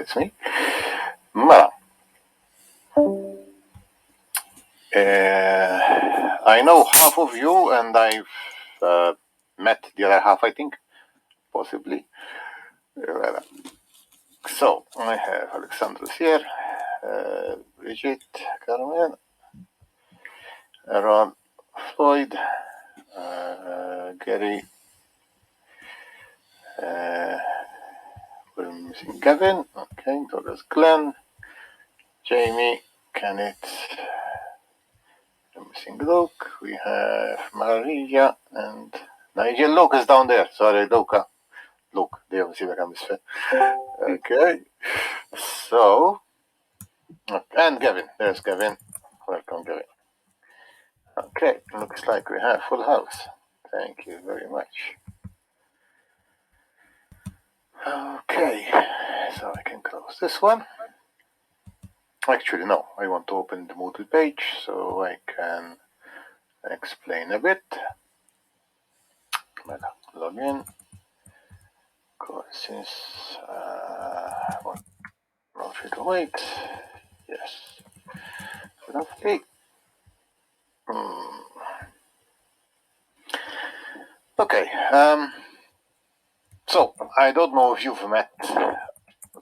it's me. Mela. I know half of you, and I've met the other half, I think, possibly. So, I have Alexandros here, Bridget, Carmen, Aaron, Floyd, Gary, we're missing Gavin, okay, so there's Glenn, Jamie, Kenneth, we're missing Luke, we have Maria, and Nigel. Luke is down there, sorry, Luca. Luke, det är jag kan missfä. Okay, so, and Gavin, there's Gavin. Welcome, Gavin. Okay, looks like we have full house. Thank you very much. Okay, so I can close this one. Actually, no, I want to open the Moodle page so I can explain a bit. Log in. Courses, 10328. Yes. Lovely. Okay, so I don't know if you've met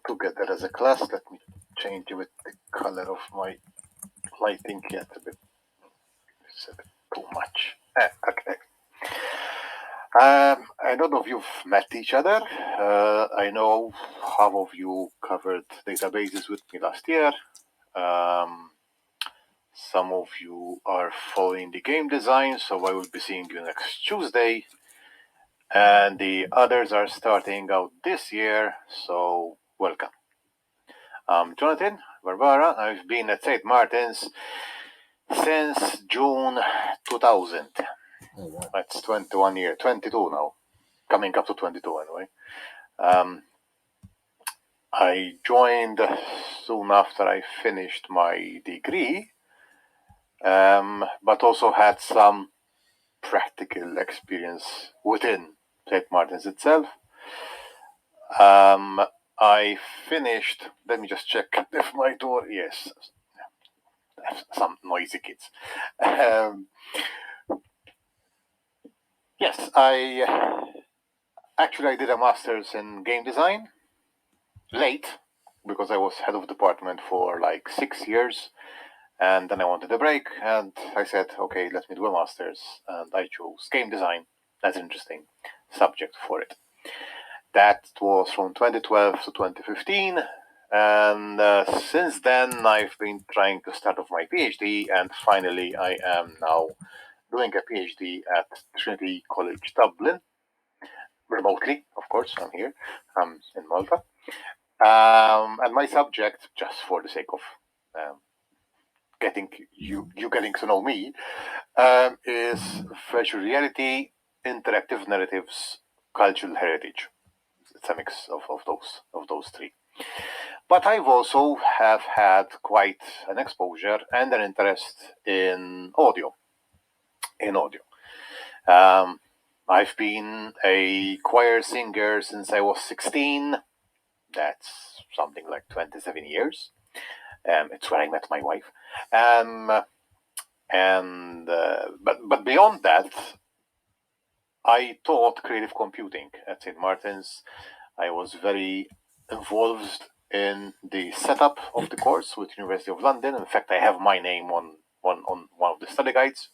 together as a class. Let me change with the color of my lighting yet a bit. It's a bit too much. Okay. I don't know if you've met each other. I know half of you covered databases with me last year. Some of you are following the game design, so I will be seeing you next Tuesday. And the others are starting out this year, so welcome. I'm Jonathan Barbara. I've been at St. Martin's since June 2000. Oh, wow. That's 21 years, 22 now, coming up to 22 anyway. I joined soon after I finished my degree, but also had some practical experience within St. Martin's itself. I finished, let me just check if my door, yes, some noisy kids. Yes, I did a master's in game design, late, because I was head of department for like 6 years, and then I wanted a break, and I said, okay, let me do a master's, and I chose game design as an interesting subject for it. That was from 2012 to 2015, and since then I've been trying to start off my PhD, and finally I am now doing a PhD at Trinity College Dublin, remotely, of course. I'm here, I'm in Malta, and my subject, just for the sake of getting to know me, is virtual reality, interactive narratives, cultural heritage. It's a mix of those three. But I've also have had quite an exposure and an interest in audio. I've been a choir singer since I was 16. That's something like 27 years. It's where I met my wife. But beyond that, I taught creative computing at St. Martin's. I was very involved in the setup of the course with University of London. In fact, I have my name on one of the study guides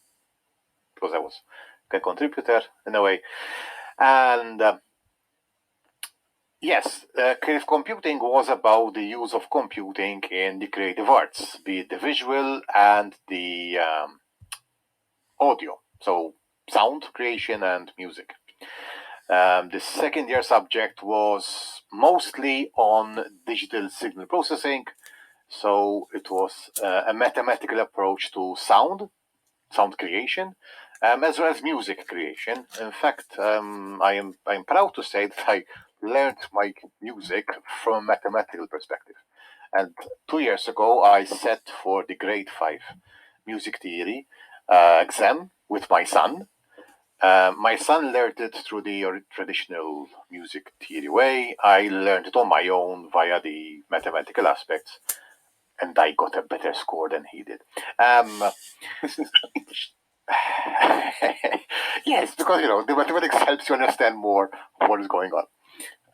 because I was a contributor in a way. And yes, creative computing was about the use of computing in the creative arts, be it the visual and the audio, so sound creation and music. The second year subject was mostly on digital signal processing, so it was a mathematical approach to sound creation, as well as music creation. In fact, I'm proud to say that I learned my music from a mathematical perspective. And 2 years ago, I sat for the grade 5 music theory exam with my son. My son learned it through the traditional music theory way. I learned it on my own via the mathematical aspects, and I got a better score than he did. Yes, because the mathematics helps you understand more what is going on.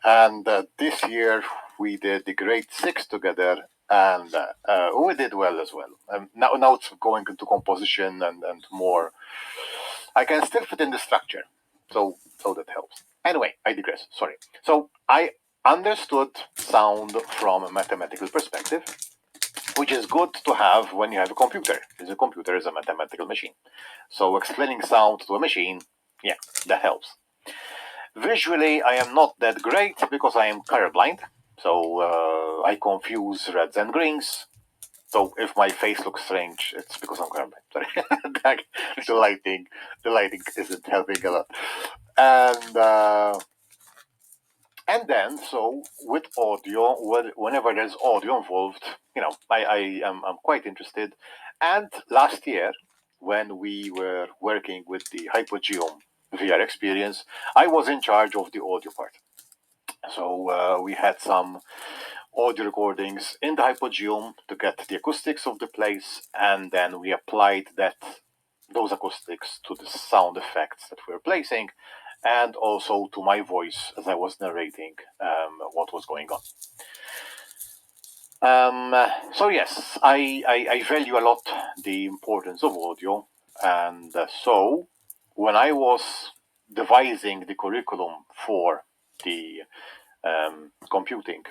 And this year we did the grade six together, and we did well as well. Now it's going into composition and more. I can still fit in the structure, so that helps. Anyway, I digress. Sorry. So I understood sound from a mathematical perspective, which is good to have when you have a computer, because a computer is a mathematical machine. So explaining sound to a machine, yeah, that helps. Visually, I am not that great because I am colorblind, so I confuse reds and greens. So if my face looks strange, it's because I'm colorblind. Sorry, the lighting, the lighting isn't helping a lot, and and then so with audio, whenever there's audio involved, I'm quite interested. And last year, when we were working with the Hypogeum VR experience, I was in charge of the audio part. So we had some audio recordings in the Hypogeum to get the acoustics of the place, and then we applied those acoustics to the sound effects that we were placing, and also to my voice as I was narrating what was going on. So yes, I value a lot the importance of audio, and so when I was devising the curriculum for the computing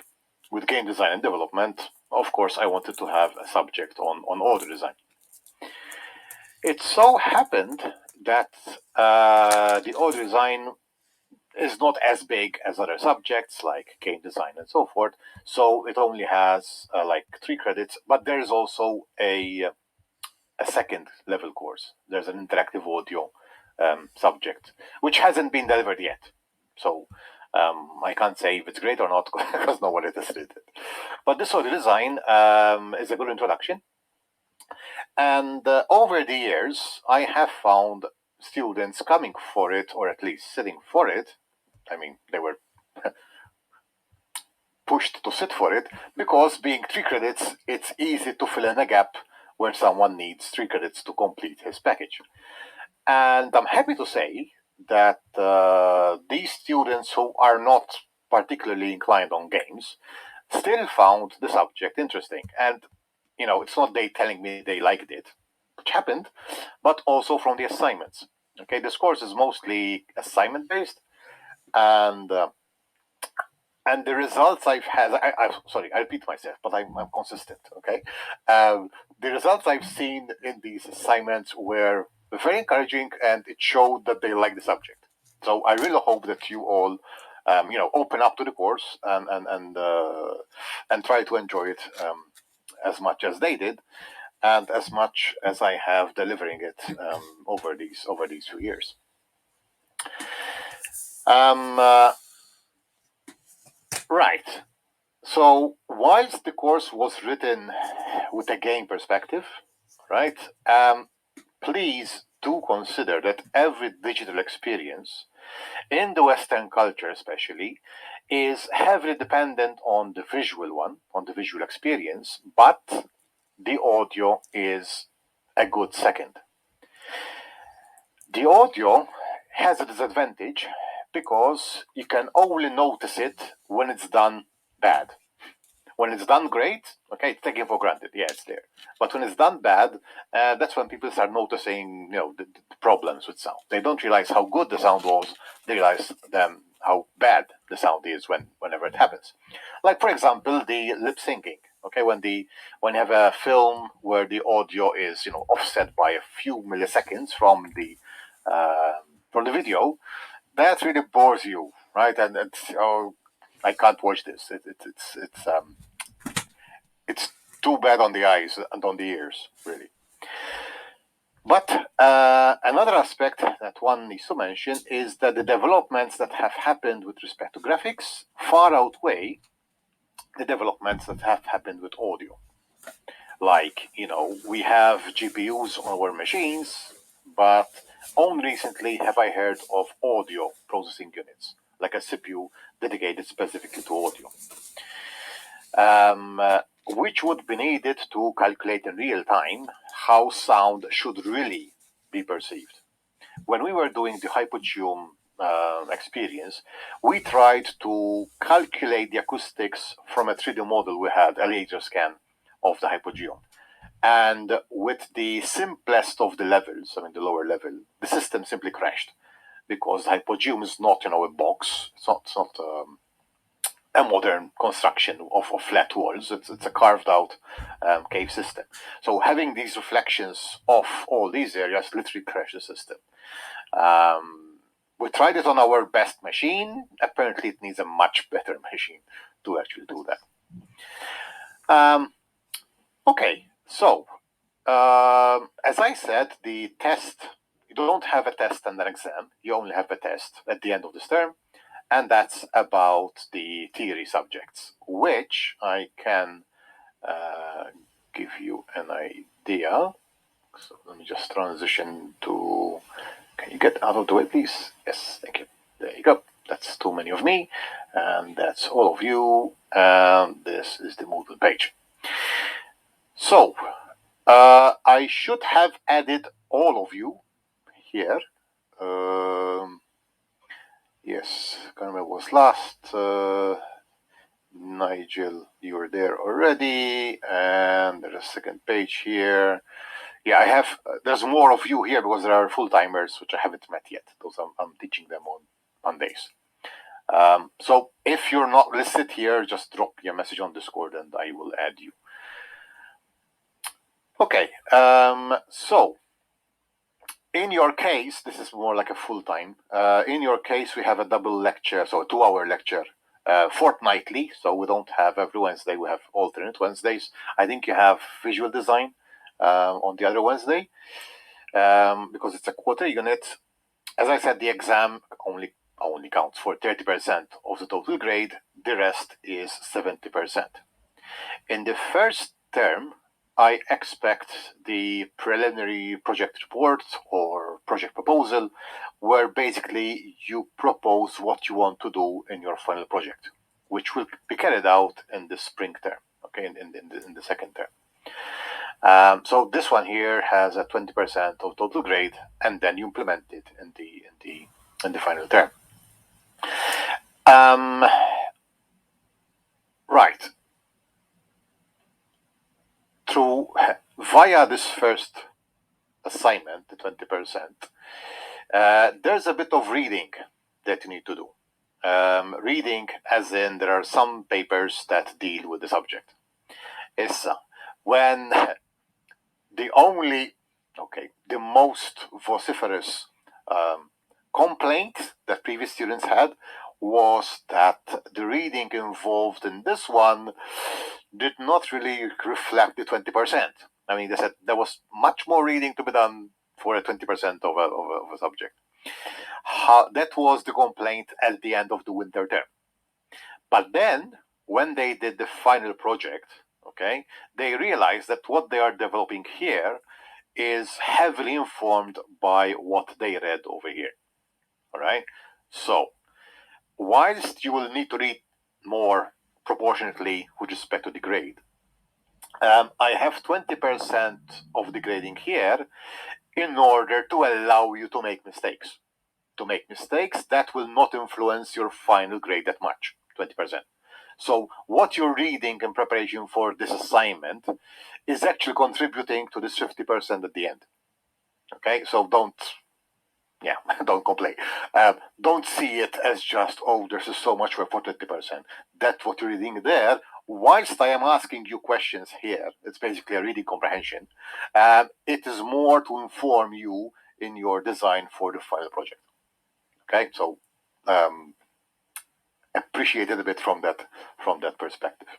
with game design and development, of course, I wanted to have a subject on audio design. It so happened that the audio design is not as big as other subjects like game design and so forth, so it only has like 3 credits, but there is also a second level course. There's an interactive audio subject, which hasn't been delivered yet. So I can't say if it's great or not because nobody tested it. But this audio design is a good introduction. And over the years, I have found students coming for it, or at least sitting for it. I mean, they were pushed to sit for it because being 3 credits, it's easy to fill in a gap where someone needs 3 credits to complete his package. And I'm happy to say that these students who are not particularly inclined on games still found the subject interesting. And, it's not they telling me they liked it, which happened, but also from the assignments. Okay, this course is mostly assignment based, and the results I've had, sorry, I repeat myself, but I'm consistent, okay? The results I've seen in these assignments were very encouraging, and it showed that they like the subject. So I really hope that you all, open up to the course and try to enjoy it as much as they did, and as much as I have delivering it over these few years. Right. So, whilst the course was written with a game perspective, right, please do consider that every digital experience, in the Western culture especially, is heavily dependent on the visual one, on the visual experience, but the audio is a good second. The audio has a disadvantage because you can only notice it when it's done bad. When it's done great, okay, it's taken for granted. Yeah, it's there. But when it's done bad, that's when people start noticing, the problems with sound. They don't realize how good the sound was. They realize how bad the sound is whenever it happens. Like for example, the lip syncing. Okay, when you have a film where the audio is offset by a few milliseconds from the video, that really bores you, right? And it's I can't watch this. It's too bad on the eyes and on the ears, really. But another aspect that one needs to mention is that the developments that have happened with respect to graphics far outweigh the developments that have happened with audio. Like, we have GPUs on our machines, but Only recently have I heard of audio processing units, like a CPU dedicated specifically to audio, which would be needed to calculate in real time how sound should really be perceived. When we were doing the hypogeum experience, we tried to calculate the acoustics from a 3D model we had, a laser scan of the hypogeum. And with the simplest of the levels, I mean the lower level, the system simply crashed because the hypogeum is not, a box. It's not a modern construction of flat walls. It's a carved out cave system. So having these reflections of all these areas literally crashed the system. We tried it on our best machine. Apparently, it needs a much better machine to actually do that. Okay, so as I said, the test, you don't have a test and an exam. You only have a test at the end of this term, and that's about the theory subjects, which I can give you an idea. So let me just transition to. Can you get out of the way, please? Yes, thank you. There you go. That's too many of me, and that's all of you. And this is the Moodle page. So, I should have added all of you here. Yes, Carmel was last. Nigel, you were there already, and there's a second page here. Yeah, I have. There's more of you here because there are full timers which I haven't met yet. Those I'm teaching them on Mondays. So if you're not listed here, just drop me a message on Discord and I will add you. Okay. So in your case, this is more like a full time. In your case, we have a double lecture, so a 2-hour lecture. Fortnightly, so we don't have every Wednesday, we have alternate Wednesdays. I think you have visual design on the other Wednesday because it's a quarter unit. As I said, the exam only counts for 30% of the total grade. The rest is 70%. In the first term, I expect the preliminary project report or project proposal, where basically you propose what you want to do in your final project, which will be carried out in the spring term, okay, in the second term. So this one here has a 20% of total grade, and then you implement it in the final term. Right. Through via this first assignment, the 20%, there's a bit of reading that you need to do. Reading, as in there are some papers that deal with the subject. Is when the most vociferous complaint that previous students had was that the reading involved in this one did not really reflect the 20%. I mean, they said there was much more reading to be done for a 20% of a subject. That was the complaint at the end of the winter term. But then, when they did the final project, okay, they realized that what they are developing here is heavily informed by what they read over here. All right. So, whilst you will need to read more proportionately with respect to the grade, I have 20% of the grading here in order to allow you to make mistakes. To make mistakes that will not influence your final grade that much, 20%. So what you're reading in preparation for this assignment is actually contributing to this 50% at the end. Okay, so don't complain. Don't see it as just, oh, there's so much for 20%. That's what you're reading there. Whilst I am asking you questions here, it's basically a reading comprehension. It is more to inform you in your design for the final project. Okay, so appreciate it a bit from that perspective.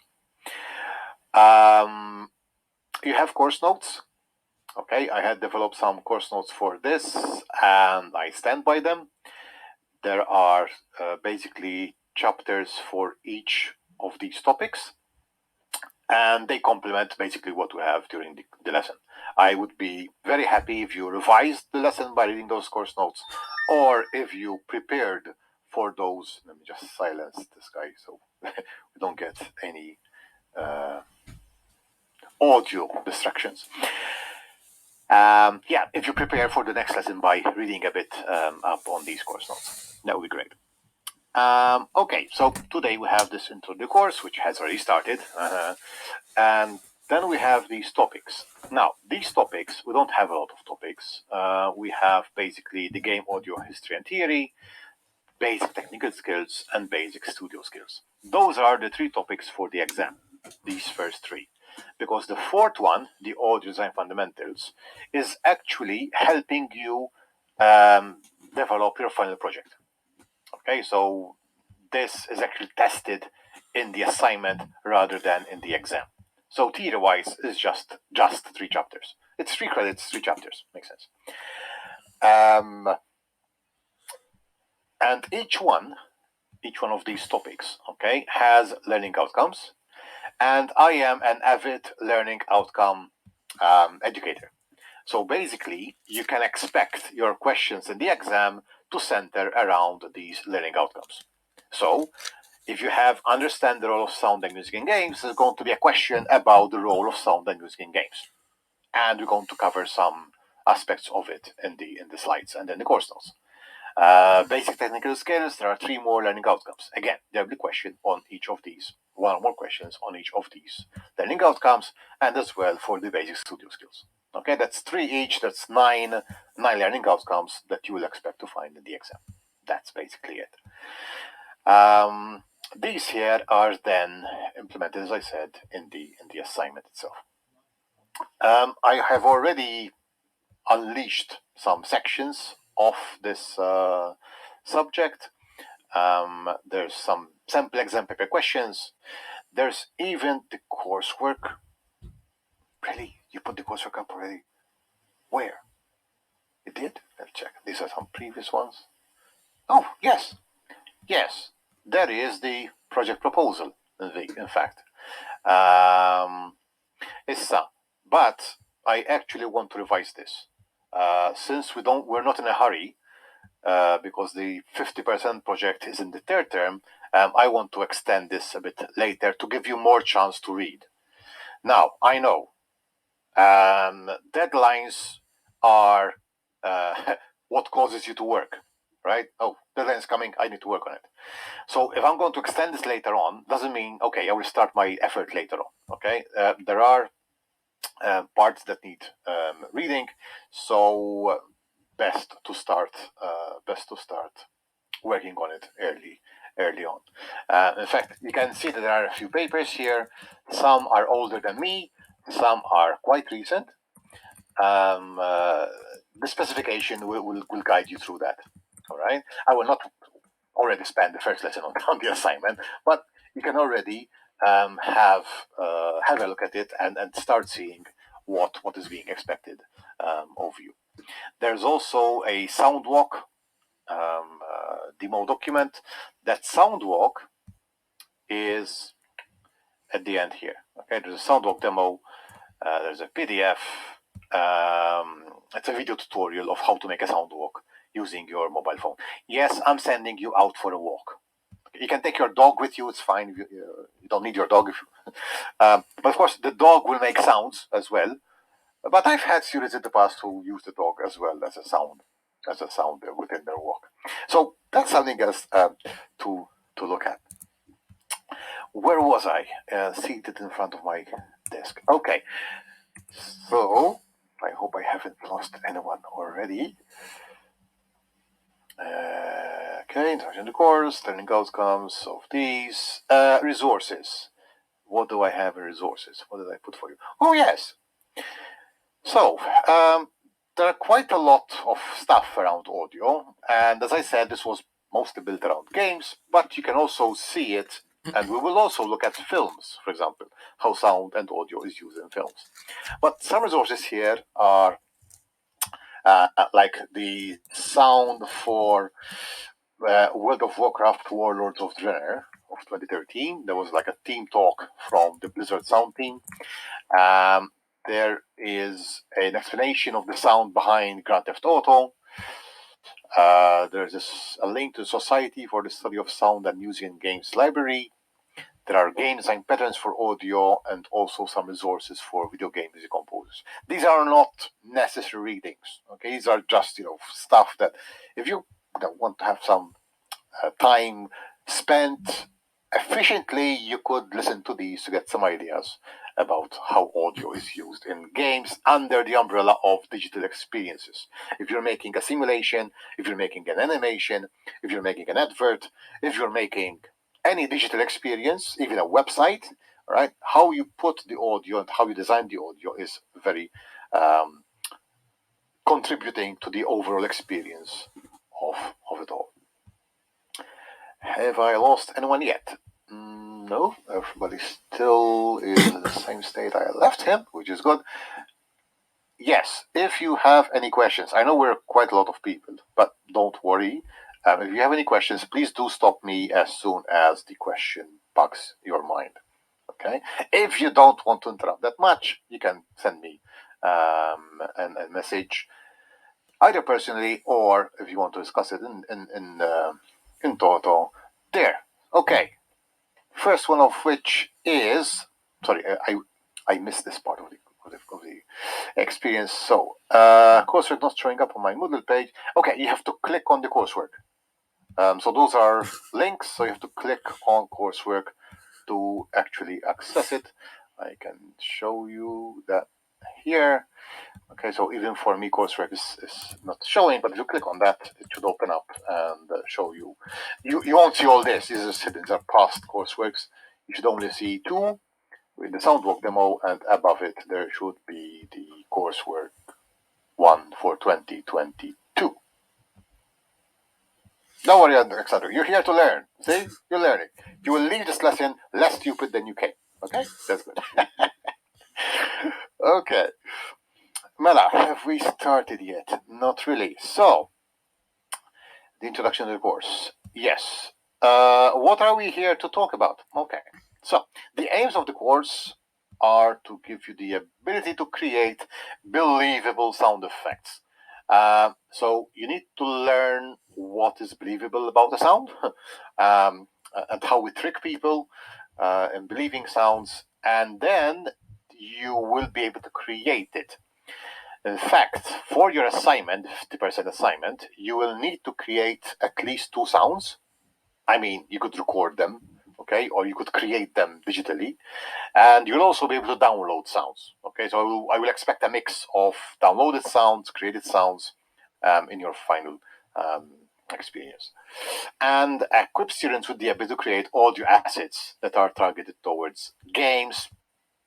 You have course notes. Okay, I had developed some course notes for this, and I stand by them. There are basically chapters for each of these topics, and they complement basically what we have during the lesson. I would be very happy if you revised the lesson by reading those course notes, or if you prepared for those. Let me just silence this guy so we don't get any audio distractions. Yeah, if you prepare for the next lesson by reading a bit up on these course notes, that would be great. Okay, so today we have this intro to the course, which has already started, and then we have these topics. Now, these topics, we don't have a lot of topics. We have basically the game audio history and theory, basic technical skills, and basic studio skills. Those are the three topics for the exam, these first three. Because the fourth one, the audio design fundamentals, is actually helping you develop your final project. Okay, so this is actually tested in the assignment rather than in the exam. So theory-wise, it's just 3 chapters. It's 3 credits, 3 chapters. Makes sense. And each one of these topics, okay, has learning outcomes. And I am an avid learning outcome educator. So basically, you can expect your questions in the exam to center around these learning outcomes. So if you have understand the role of sound and music in games, there's going to be a question about the role of sound and music in games. And we're going to cover some aspects of it in the slides and in the course notes. Basic technical skills, there are 3 more learning outcomes. Again, there will be a question on each of these, 1 or more questions on each of these learning outcomes, and as well for the basic studio skills. Okay, that's 3 each, that's 9 learning outcomes that you will expect to find in the exam. That's basically it. These here are then implemented, as I said, in the assignment itself. I have already unleashed some sections of this subject. There's some sample exam paper questions. There's even the coursework. Really? You put the coursework up already? Where? You did? Let's check. These are some previous ones. Oh, yes. Yes. That is the project proposal, in fact. But I actually want to revise this. Since we're not in a hurry, because the 50% project is in the third term, I want to extend this a bit later to give you more chance to read. Now, I know deadlines are what causes you to work, right? Oh, deadline's coming, I need to work on it. So if I'm going to extend this later on, doesn't mean, okay, I will start my effort later on, okay? There are parts that need reading, so best to start working on it early on. In fact, you can see that there are a few papers here. Some are older than me, some are quite recent. The specification will guide you through that. All right. I will not already spend the first lesson on the assignment, but you can already have a look at it and start seeing what is being expected of you. There's also a sound walk demo document. That sound walk is at the end here. Okay, there's a sound walk demo. There's a PDF. It's a video tutorial of how to make a sound walk using your mobile phone. Yes, I'm sending you out for a walk. You can take your dog with you. It's fine. You don't need your dog. But of course, the dog will make sounds as well. But I've had students in the past who use the dog as well as a sound within their walk. So that's something else to look at. Where was I? Seated in front of my desk. Okay. So I hope I haven't lost anyone already. Okay, introduction to the course, learning outcomes of these. Resources. What do I have in resources? What did I put for you? Oh, yes. So, there are quite a lot of stuff around audio. And as I said, this was mostly built around games, but you can also see it. And we will also look at films, for example, how sound and audio is used in films. But some resources here are like the sound for World of Warcraft Warlords of Draenor of 2013. There was like a team talk from the Blizzard sound team. there is an explanation of the sound behind Grand Theft Auto. There's a link to the Society for the Study of Sound and Music in Games library. There are game design patterns for audio and also some resources for video game music composers. These are not necessary readings. Okay, these are just stuff that if you want to have some time spent efficiently, you could listen to these to get some ideas about how audio is used in games under the umbrella of digital experiences. If you're making a simulation, if you're making an animation, if you're making an advert, if you're making any digital experience, even a website, right? How you put the audio and how you design the audio is very contributing to the overall experience of it all. Have I lost anyone yet? No, everybody still is in the same state I left him, which is good. Yes, if you have any questions, I know we're quite a lot of people, but don't worry. If you have any questions, please do stop me as soon as the question bugs your mind. Okay? If you don't want to interrupt that much, you can send me a message, either personally or if you want to discuss it in total. There. Okay. First one of which is, sorry, I missed this part of the experience. So, coursework not showing up on my Moodle page. Okay, you have to click on the coursework. So those are links. So you have to click on coursework to actually access it. I can show you that here. Okay, so even for me, coursework is not showing, but if you click on that, it should open up and show you. You won't see all this. These are past courseworks. You should only see two with the Soundwalk demo, and above it there should be the coursework one for 2022. Don't worry, Alexander. You're here to learn. See? You're learning. You will leave this lesson less stupid than you came. Okay? That's good. Okay. Mela, have we started yet? Not really. So, the introduction to the course. Yes. What are we here to talk about? Okay. So, the aims of the course are to give you the ability to create believable sound effects. So, you need to learn what is believable about the sound and how we trick people in believing sounds, and then you will be able to create it. In fact, for your assignment, 50% assignment, you will need to create at least two sounds. I mean, you could record them, okay, or you could create them digitally, and you'll also be able to download sounds, okay. So I will expect a mix of downloaded sounds, created sounds in your final experience, and equip students with the ability to create audio assets that are targeted towards games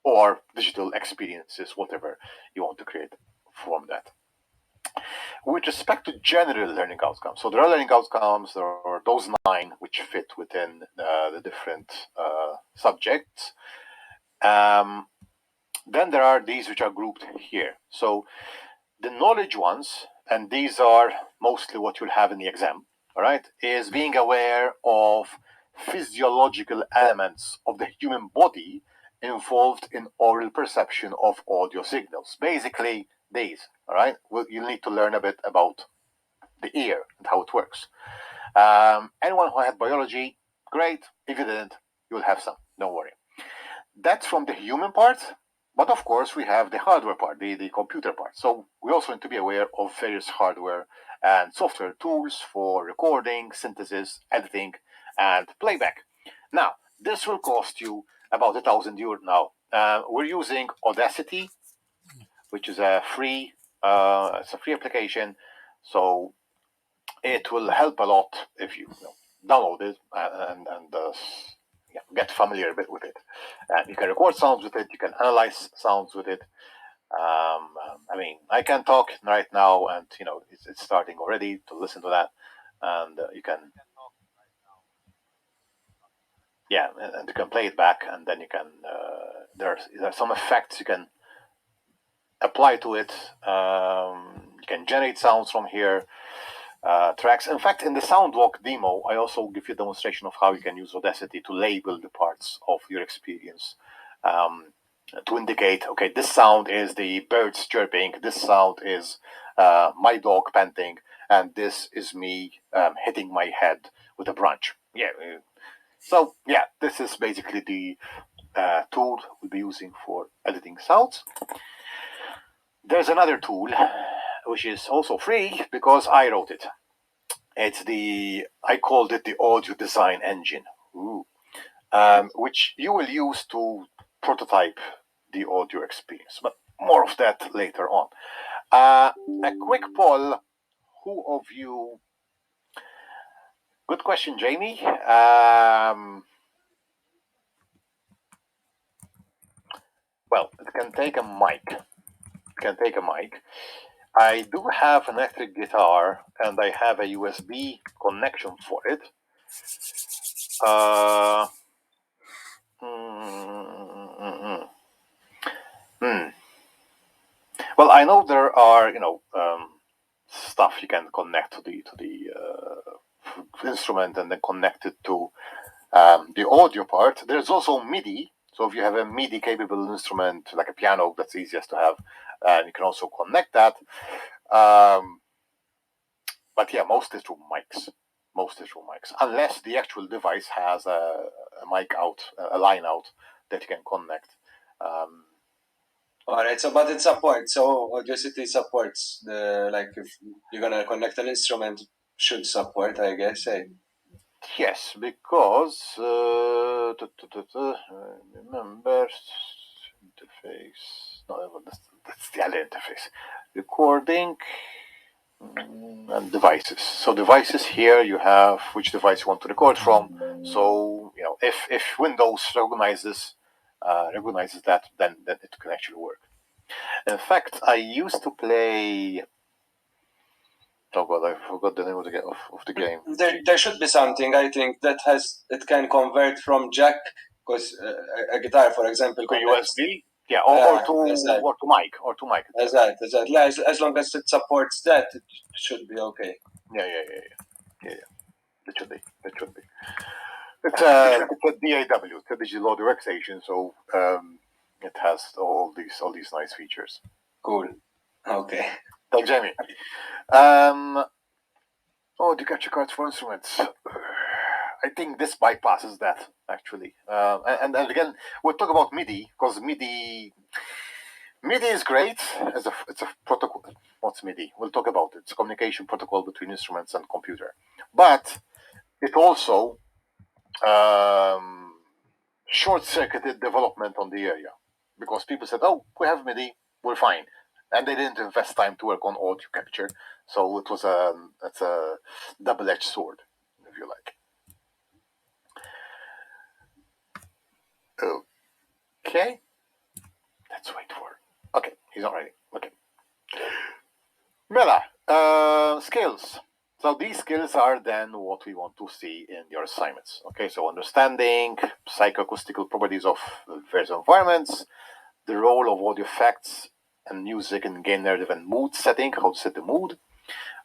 or digital experiences, whatever you want to create from that. With respect to general learning outcomes, so there are learning outcomes, there are those 9 which fit within the different subjects. Then there are these which are grouped here. So the knowledge ones, and these are mostly what you'll have in the exam, all right, is being aware of physiological elements of the human body involved in oral perception of audio signals. Basically, these, all right? Well, you need to learn a bit about the ear and how it works. Anyone who had biology, great. If you didn't, you'll have some. Don't worry. That's from the human part. But of course, we have the hardware part, the computer part. So we also need to be aware of various hardware and software tools for recording, synthesis, editing, and playback. Now, this will cost you about €1,000 now. We're using Audacity, which is a free, it's a free application. So it will help a lot if you download it and get familiar a bit with it. You can record sounds with it. You can analyze sounds with it. I mean, I can talk right now, and it's starting already to listen to that, and you can, yeah, and you can play it back, and then you can. There are some effects you can apply to it. You can generate sounds from here. Tracks. In fact, in the Soundwalk demo, I also give you a demonstration of how you can use Audacity to label the parts of your experience. to indicate, okay, this sound is the birds chirping, this sound is my dog panting, and this is me hitting my head with a branch. Yeah. So yeah, this is basically the tool we'll be using for editing sounds. There's another tool which is also free because I wrote it. I called it the audio design engine. Ooh. Which you will use to prototype the audio experience, but more of that later on. A quick poll: who of you? Good question, Jamie. Well, it can take a mic. It can take a mic. I do have an electric guitar, and I have a USB connection for it. Uh, mm, Hmm. Well, I know there are, stuff you can connect to the instrument and then connect it to the audio part. There's also MIDI. So if you have a MIDI capable instrument like a piano, that's easiest to have, and you can also connect that. But yeah, mostly through mics. Mostly through mics, unless the actual device has a mic out, a line out that you can connect. All right, so but it supports. So Audacity supports the, like, if you're gonna connect an instrument, should support, I guess. Yes, because remember interface. No, that's the other interface. Recording and devices. So devices here you have which device you want to record from. So if Windows recognizes that, then it can actually work. In fact, I used to play. Oh god, I forgot the name of the game. There should be something, I think, that it can convert from jack, because a guitar, for example, To connects. USB, yeah, or to mic, Exactly. Yeah, as long as it supports that, it should be okay. Yeah. It should be. It's a DAW, it's a digital audio workstation, so it has all these nice features. Cool. Okay. Thanks, Jamie. The capture cards for instruments. I think this bypasses that actually. And again, we'll talk about MIDI because MIDI is great it's a protocol. What's MIDI? We'll talk about it. It's a communication protocol between instruments and computer, but it also short-circuited development on the area because people said, "Oh, we have MIDI, we're fine," and they didn't invest time to work on audio capture. So it's a double-edged sword, if you like. Okay, let's wait for. Okay, he's not ready. Okay, Mela, skills. So these skills are then what we want to see in your assignments. Okay, so understanding psychoacoustical properties of various environments, the role of audio effects and music in game narrative and mood setting, how to set the mood,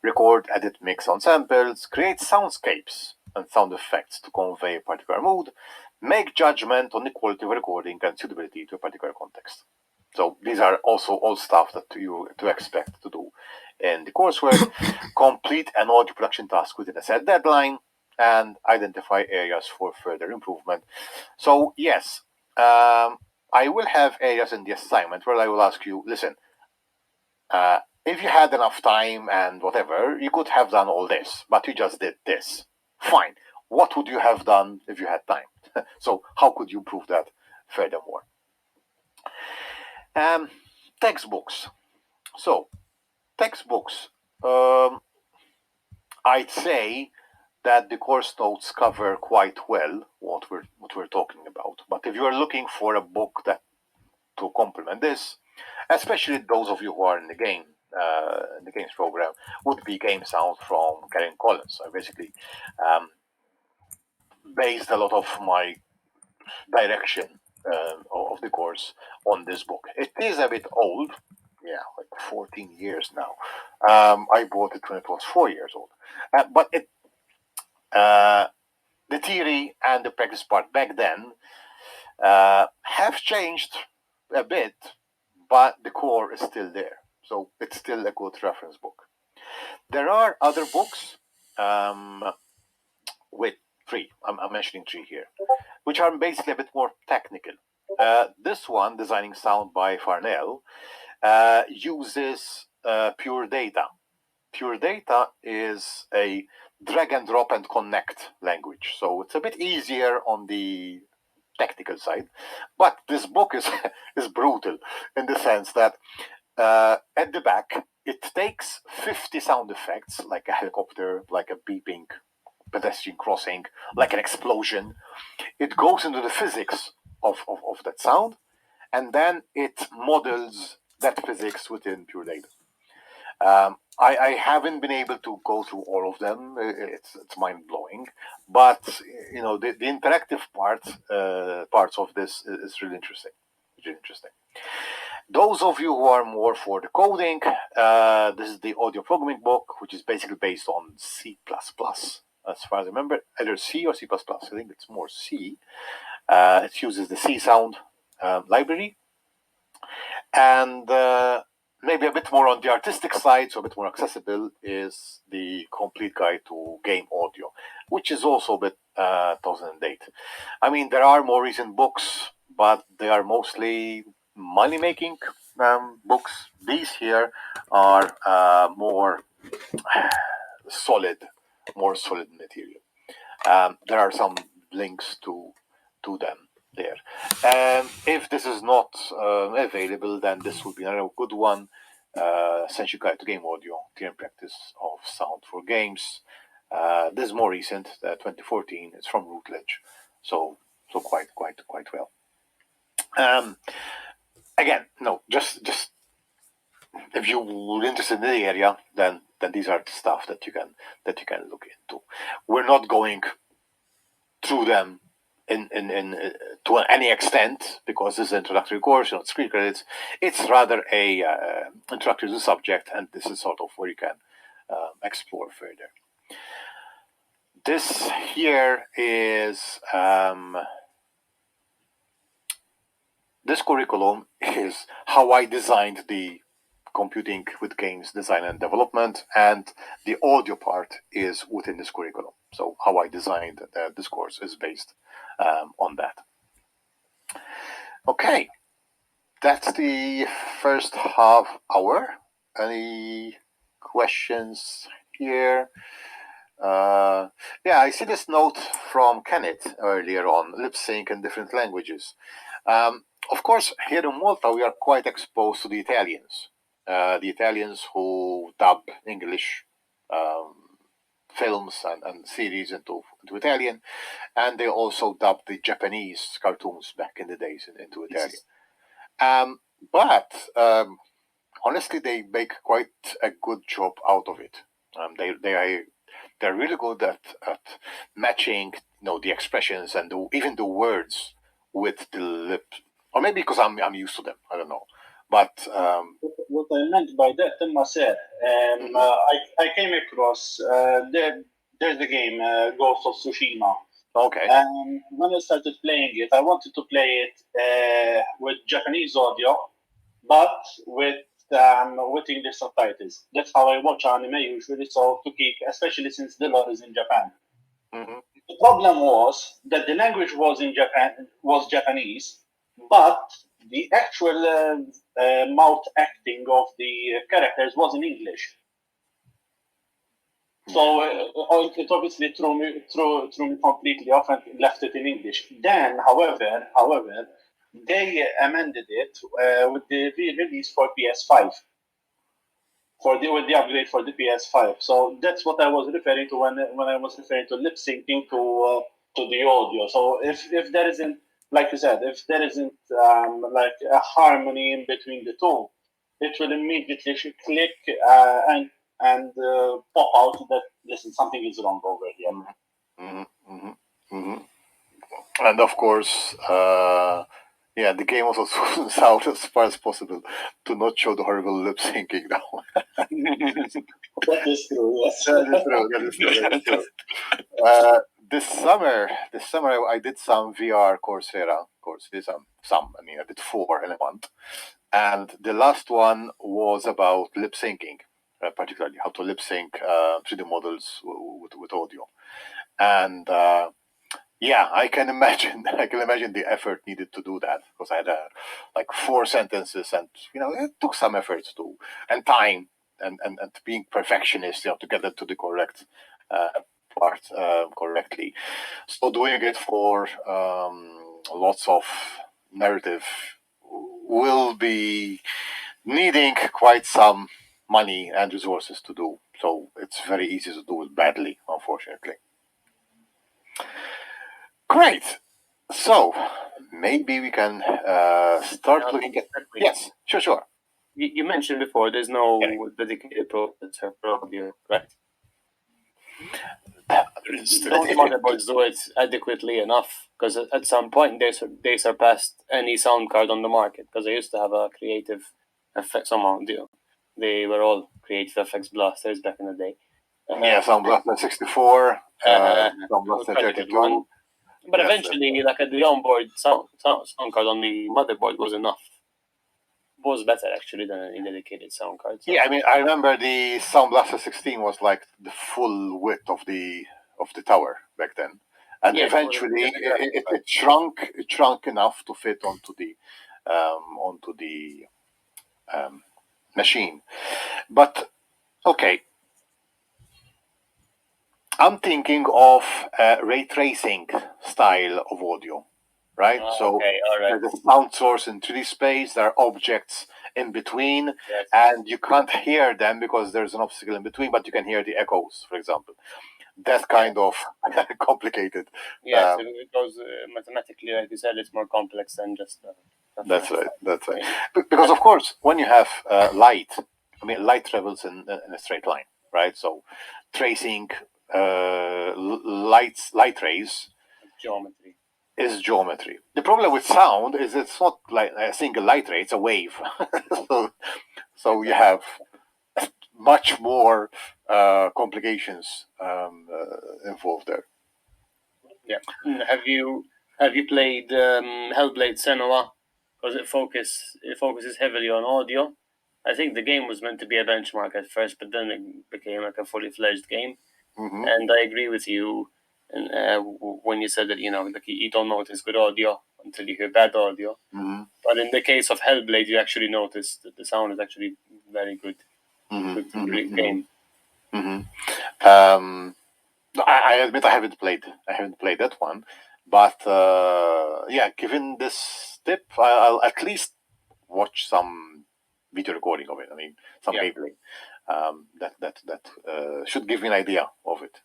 record, edit, mix on samples, create soundscapes and sound effects to convey a particular mood, make judgment on the quality of recording and suitability to a particular context. So these are also all stuff that you to expect to do in the coursework. Complete an audio production task within a set deadline and identify areas for further improvement. So yes, I will have areas in the assignment where I will ask you, listen, if you had enough time and whatever, you could have done all this, but you just did this. Fine. What would you have done if you had time? So how could you improve that furthermore? Textbooks. So textbooks. I'd say that the course notes cover quite well what we're talking about. But if you are looking for a book that to complement this, especially those of you who are in the games program, would be Game Sound from Karen Collins. I basically based a lot of my direction of the course on this book. It is a bit old, yeah, like 14 years now. I bought it when it was 4 years old, but the theory and the practice part back then have changed a bit, but the core is still there. So it's still a good reference book. There are other books with three. I'm mentioning three here, which are basically a bit more technical. This one, Designing Sound by Farnell, uses pure data. Pure data is a drag and drop and connect language. So it's a bit easier on the technical side. But this book is, is brutal in the sense that at the back, it takes 50 sound effects, like a helicopter, like a beeping pedestrian crossing, like an explosion. It goes into the physics of that sound, and then it models that physics within pure data. I haven't been able to go through all of them. It's mind blowing, but the interactive parts of this is really interesting. Really interesting. Those of you who are more for the coding, this is the audio programming book, which is basically based on C++. As far as I remember, either C or C++. I think it's more C. It uses the C sound library, and maybe a bit more on the artistic side, so a bit more accessible, is the complete guide to game audio, which is also a bit 2008. I mean, there are more recent books, but they are mostly money making books. These here are more solid, more solid material. There are some links to them there. If this is not available, then this would be another good one. Essential Guide to Game Audio, Theory and Practice of Sound for Games. This is more recent, 2014. It's from Routledge, so quite well. Again, no, just if you're interested in the area, then these are the stuff that you can look into. We're not going through them in to any extent, because this is an introductory course, not screen credits. It's rather a introductory to the subject, and this is sort of where you can explore further. This here is this curriculum is how I designed the computing with games design and development, and the audio part is within this curriculum. So how I designed this course is based on that. Okay, that's the first half hour. Any questions here? Yeah, I see this note from Kenneth earlier on, lip sync in different languages. Of course, here in Malta, we are quite exposed to the Italians who dub English films and series into Italian, and they also dubbed the Japanese cartoons back in the days into Italian. But honestly, they make quite a good job out of it. They're really good at matching, the expressions and even the words with the lip, or maybe because I'm used to them. I don't know, but what I meant by that, Sir, I came across there's the game Ghost of Tsushima. Okay. And when I started playing it, I wanted to play it with Japanese audio, but with English subtitles. That's how I watch anime usually. So to keep, especially since the lore is in Japan. Mm-hmm. The problem was that the language was Japanese, but the actual mouth acting of the characters was in English. So it obviously threw me completely off and left it in English. Then, however, they amended it with the re-release for PS5. With the upgrade for the PS5. So that's what I was referring to when I was referring to lip syncing to the audio. So if there isn't, like you said, if there isn't like a harmony in between the two, it will immediately click and pop out that listen, something is wrong over here. Mm-hmm. Mm-hmm. Mm-hmm. And of course, yeah, the game also zooms out as far as possible to not show the horrible lip syncing now. That is true. Yes. That is true. This summer, I did some VR Coursera courses. Some. I mean, I did 4 in a month, and the last one was about lip syncing, particularly how to lip sync 3D models with audio, and yeah, I can imagine. I can imagine the effort needed to do that, because I had like 4 sentences, and it took some effort to, and time, and being perfectionist, to get them to the correct part correctly. So doing it for lots of narrative will be needing quite some money and resources to do. So it's very easy to do it badly, unfortunately. Great. So maybe we can start looking at. Yes, sure. You mentioned before there's no dedicated processor for audio, right? Don't motherboards do it adequately enough? Because at some point they surpassed any sound card on the market. Because I used to have a creative effect somehow. They were all creative effects blasters back in the day. Yeah, Sound Blaster 64, Sound Blaster 32. But eventually, like the onboard sound card on the motherboard was enough. Was better actually than any dedicated sound card. So. Yeah, I mean, I remember the Sound Blaster 16 was like the full width of the tower back then, and eventually it shrunk. It shrunk enough to fit onto the machine. But okay, I'm thinking of ray tracing style of audio, right? So there's a sound source in 3D space. There are objects in between, and you can't hear them because there's an obstacle in between, but you can hear the echoes, for example. That's kind of complicated. Yeah, so because mathematically, like you said, it's more complex than just. That's right. That's right. Because of course, when you have light, I mean, light travels in a straight line, right? So tracing light rays geometry is geometry. The problem with sound is it's not like a single light ray; it's a wave. so you have much more complications involved there. Yeah. Have you played Hellblade Senua? Because it focuses heavily on audio. I think the game was meant to be a benchmark at first, but then it became like a fully fledged game. Mm-hmm. And I agree with you. And when you said that like you don't notice good audio until you hear bad audio. Mm-hmm. But in the case of Hellblade, you actually notice that the sound is actually very good. Mm-hmm. Good game. Mm-hmm. I admit I haven't played that one, but yeah, given this tip, I'll at least watch some video recording of it. I mean, some gameplay. That should give me an idea of it.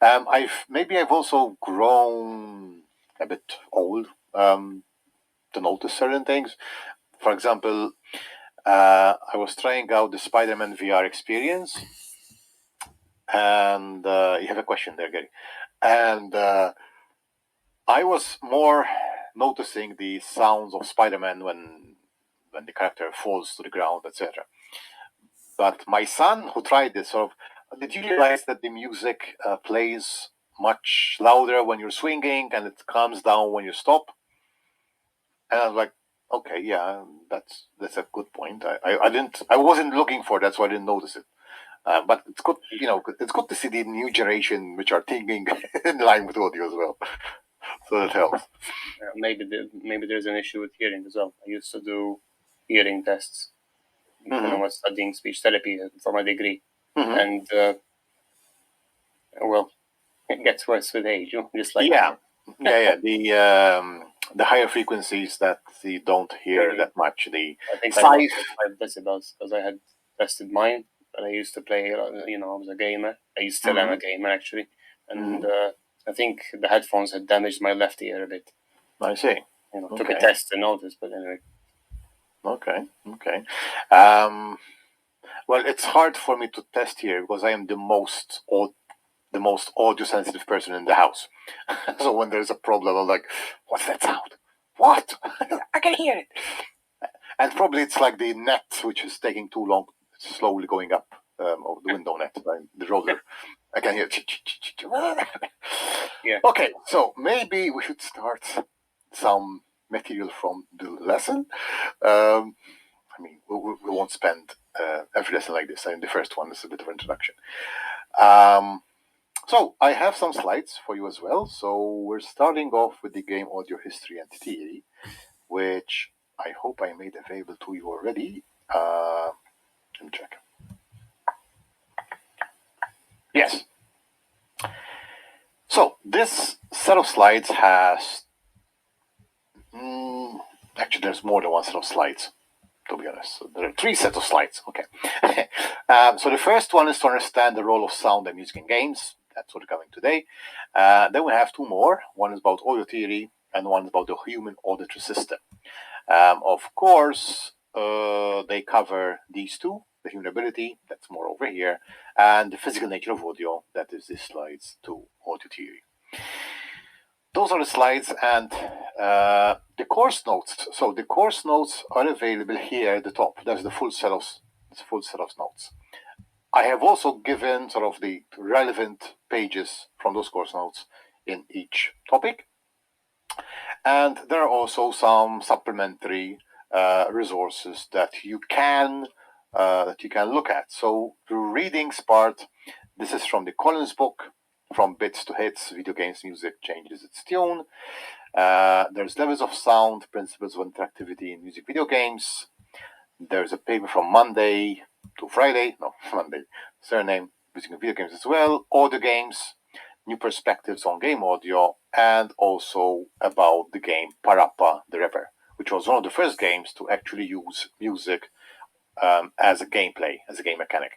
I've also grown a bit old to notice certain things. For example, I was trying out the Spider-Man VR experience, and you have a question there, Gary. And I was more noticing the sounds of Spider-Man when the character falls to the ground, etc. But my son, who tried this, did you realize that the music plays much louder when you're swinging, and it calms down when you stop? And I was like, okay, yeah, that's a good point. I wasn't looking for that, so I didn't notice it. But it's good, it's good to see the new generation which are thinking in line with audio as well. So that helps. Maybe there's an issue with hearing as well. I used to do hearing tests when I was studying speech therapy for my degree, and well, it gets worse with age. Just like yeah. The higher frequencies that you don't hear that much. I think I lost 5 decibels because I had tested mine, but I used to play. I was a gamer. I still am a gamer actually, and I think the headphones had damaged my left ear a bit. I see. Took a test to notice, but anyway. Okay. Well, it's hard for me to test here because I am the most audio sensitive person in the house. So when there's a problem, I'm like, "What's that sound? What? I can hear it." And probably it's like the net which is taking too long, slowly going up of the window net, right? The roller. I can hear. Yeah. Okay, so maybe we should start some material from the lesson. I mean, we won't spend every lesson like this. I mean, the first one is a bit of an introduction. So I have some slides for you as well. So we're starting off with the game audio history and theory, which I hope I made available to you already. Let me check. Yes. So this set of slides has actually there's more than one set of slides, to be honest. So there are 3 sets of slides. Okay. So the first one is to understand the role of sound and music in games. That's what we're covering today. Then we have 2 more. One is about audio theory, and one is about the human auditory system. Of course, they cover these 2, the human ability, that's more over here, and the physical nature of audio, that is the slides to audio theory. Those are the slides and the course notes. So the course notes are available here at the top. That's the full set of notes. I have also given sort of the relevant pages from those course notes in each topic. And there are also some supplementary resources that you can look at. So the readings part, this is from the Collins book, From Bits to Hits, Video Games Music Changes Its Tune. There's Levels of Sound, Principles of Interactivity in Music Video Games. There's a paper from Monday to Friday, surname, Music and Video Games as well, Audio Games, New Perspectives on Game Audio, and also about the game Parappa the Rapper, which was one of the first games to actually use music as a gameplay, as a game mechanic.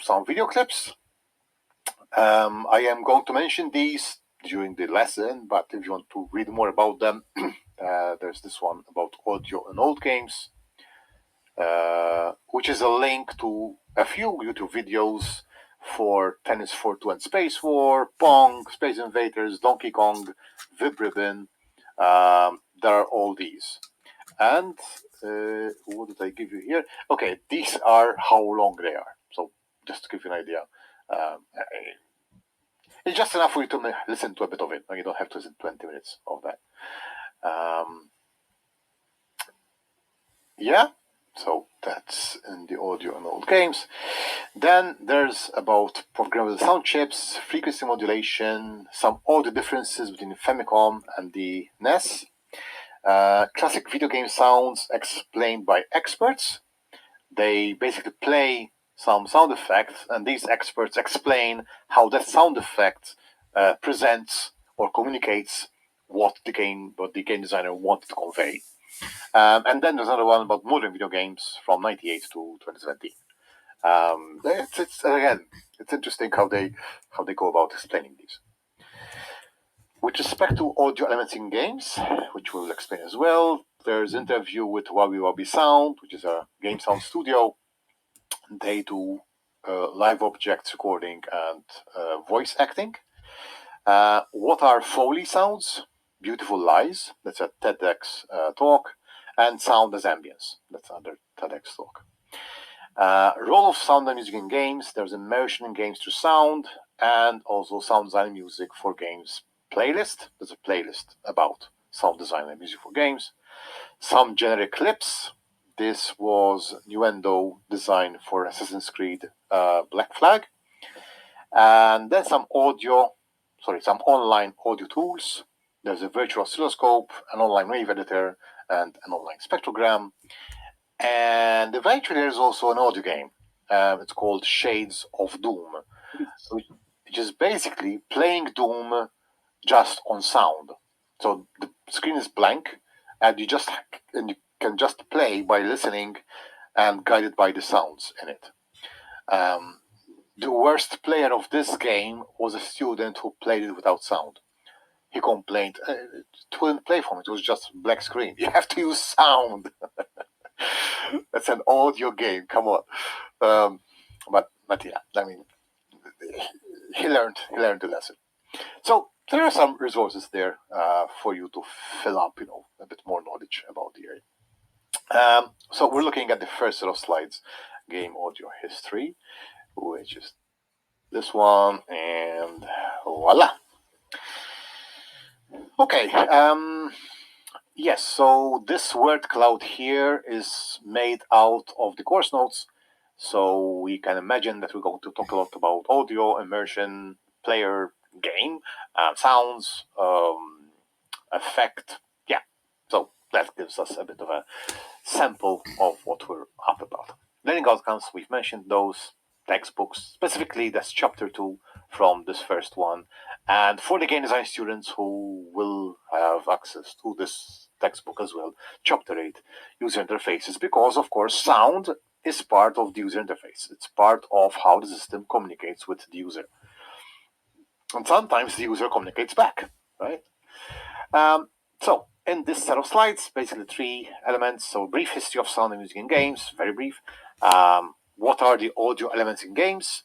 Some video clips. I am going to mention these during the lesson, but if you want to read more about them, there's this one about audio and old games, which is a link to a few YouTube videos for Tennis for Two and Space War, Pong, Space Invaders, Donkey Kong, Vib Ribbon. There are all these. And what did I give you here? Okay, these are how long they are. So just to give you an idea. It's just enough for you to listen to a bit of it. You don't have to listen 20 minutes of that. Yeah, so that's in the audio and old games. Then there's about programmable sound chips, frequency modulation, some audio differences between the Famicom and the NES, classic video game sounds explained by experts. They basically play some sound effects, and these experts explain how that sound effect presents or communicates what the game designer wanted to convey. And then there's another one about modern video games from 98 to 2017. It's interesting how they go about explaining these. With respect to audio elements in games, which we'll explain as well, there's an interview with Wabi Wabi Sound, which is a game sound studio. They do live objects recording and voice acting. What are Foley sounds? Beautiful Lies, that's a TEDx talk, and Sound as Ambience, that's another TEDx talk. Role of sound and music in games, there's immersion in games through sound, and also sound design and music for games playlist. There's a playlist about sound design and music for games. Some generic clips. This was Nuendo design for Assassin's Creed Black Flag. And then some online audio tools. There's a virtual oscilloscope, an online wave editor, and an online spectrogram. And eventually there's also an audio game. It's called Shades of Doom, which is basically playing Doom just on sound. So the screen is blank, and you can just play by listening and guided by the sounds in it. The worst player of this game was a student who played it without sound. He complained, it wouldn't play for me, it was just black screen. You have to use sound. That's an audio game, come on. But yeah, I mean, he learned the lesson. So there are some resources there for you to fill up, a bit more knowledge about the area. So we're looking at the first set of slides, game audio history, which is this one, and voila. Okay. Yes. So this word cloud here is made out of the course notes. So we can imagine that we're going to talk a lot about audio, immersion, player, game, sounds, effect. Yeah. So that gives us a bit of a sample of what we're up about. Learning outcomes, we've mentioned those textbooks, specifically that's chapter 2 from this first one. And for the game design students who will have access to this textbook as well, chapter 8, user interfaces, because of course sound is part of the user interface. It's part of how the system communicates with the user. And sometimes the user communicates back, right? So, in this set of slides, basically 3 elements. So, brief history of sound and music in games, very brief. What are the audio elements in games?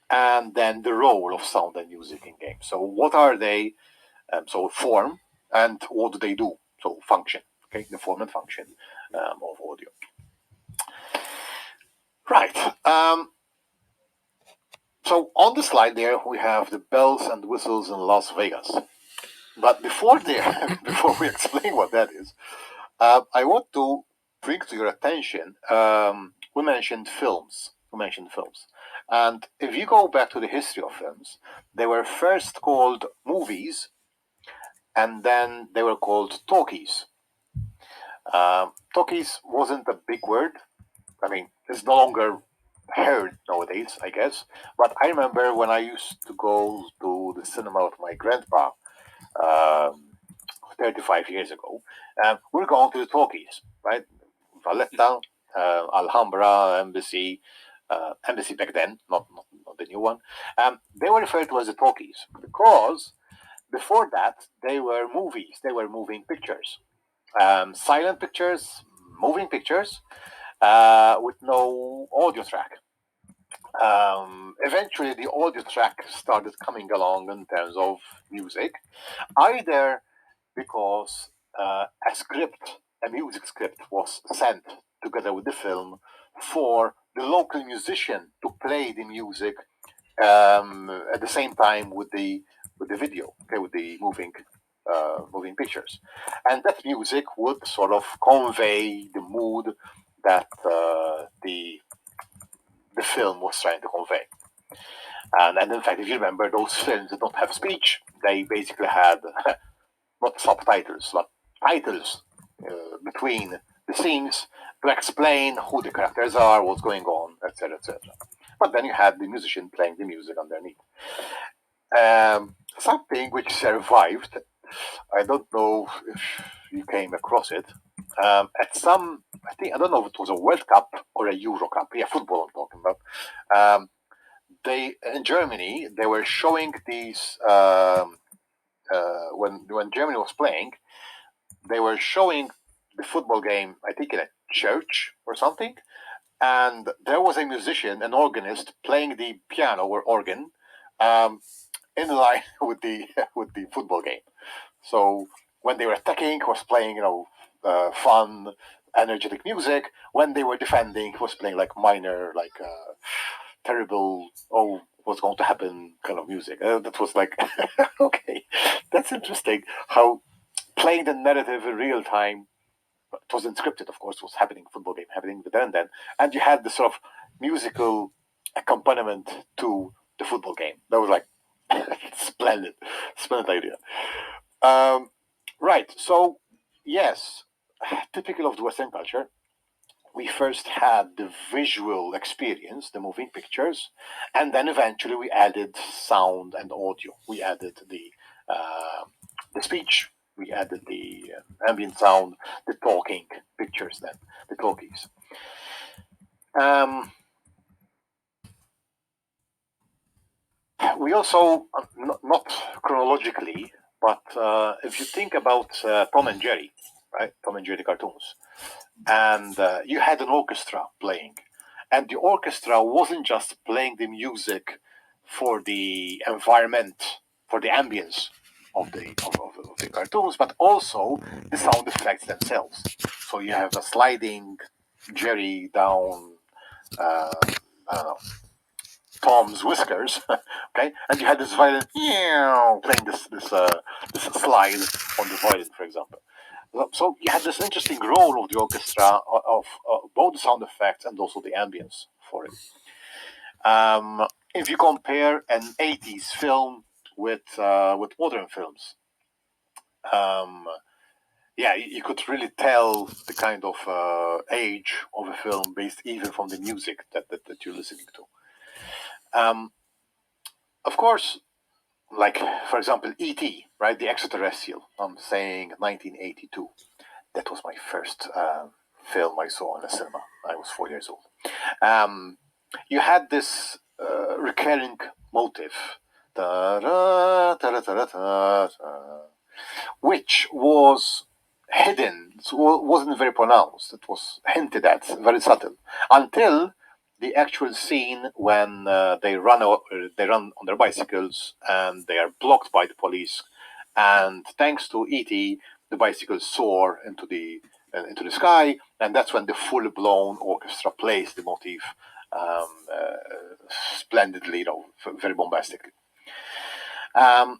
And then the role of sound and music in games. So, what are they? So, form, and what do they do? So, function, okay, the form and function of audio. Right. So, on the slide there, we have the bells and whistles in Las Vegas. But before before we explain what that is, I want to bring to your attention. We mentioned films. And if you go back to the history of films, they were first called movies, and then they were called talkies. Talkies wasn't a big word. I mean, it's no longer heard nowadays, I guess. But I remember when I used to go to the cinema with my grandpa. Um, 35 years ago, we're going to the talkies, right? Valletta, Alhambra, Embassy back then, not the new one. They were referred to as the talkies because before that they were movies, they were moving pictures, silent pictures, moving pictures with no audio track. Eventually, the audio track started coming along in terms of music, either because a music script was sent together with the film for the local musician to play the music at the same time with the video, okay, with the moving pictures, and that music would sort of convey the mood that the film was trying to convey. And in fact, if you remember, those films did not have speech; they basically had not subtitles, but titles between the scenes to explain who the characters are, what's going on, etc., etc. But then you had the musician playing the music underneath. Something which survived, I don't know if you came across it, at some, I don't know if it was a World Cup or a Euro Cup, yeah, football I'm talking about. In Germany, they were showing these, when Germany was playing, they were showing the football game, I think in a church or something, and there was a musician, an organist, playing the piano or organ in line with the football game. So when they were attacking, he was playing, fun, energetic music. When they were defending, he was playing like minor, like terrible, oh, what's going to happen kind of music. That was like, okay, that's interesting. How playing the narrative in real time. It was encrypted, of course. It was happening, football game happening then, and you had the sort of musical accompaniment to the football game. That was like splendid idea. Right. So yes, typical of the Western culture, we first had the visual experience, the moving pictures, and then eventually we added sound and audio. We added the speech, we added the ambient sound, the talking pictures, then the talkies. We also, not chronologically, but if you think about Tom and Jerry, right? Tom and Jerry cartoons, and you had an orchestra playing, and the orchestra wasn't just playing the music for the environment, for the ambience of the cartoons, but also the sound effects themselves. So you have a sliding Jerry down, I don't know, Tom's whiskers, okay, and you had this violin playing this slide on the violin, for example. So you had this interesting role of the orchestra of both the sound effects and also the ambience for it. If you compare an 80s film with modern films, yeah, you could really tell the kind of age of a film based even from the music that you're listening to. Of course, like for example, E.T., right, the extraterrestrial. I'm saying 1982. That was my first film I saw in a cinema. I was 4 years old. You had this recurring motive, which was hidden, so it wasn't very pronounced. It was hinted at, very subtle, until the actual scene when they run on their bicycles and they are blocked by the police, and thanks to ET, the bicycles soar into the sky, and that's when the full blown orchestra plays the motif splendidly, very bombastically. I'm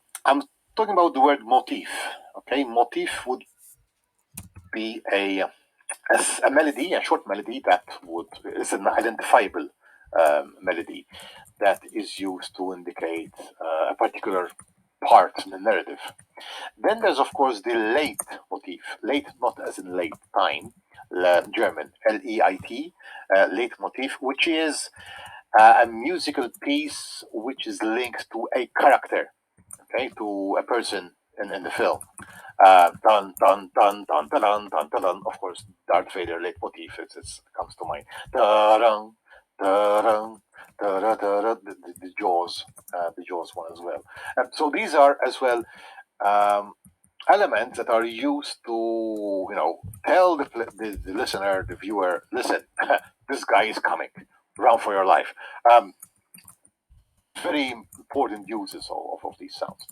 talking about the word motif. Okay, motif would be a melody, a short melody that is an identifiable melody that is used to indicate a particular part in the narrative. Then there's of course the late motif, late not as in late time, German Leit, late motif, which is a musical piece which is linked to a character, okay, to a person in the film. Dun dun dun dun dun dun dun dun dun. Of course, Darth Vader leitmotif comes to mind. Da-dun, da-dun, da-da-da-da, the Jaws one as well. So these are as well elements that are used to tell the listener, the viewer, listen, this guy is coming. Run for your life. Very important uses of these sounds.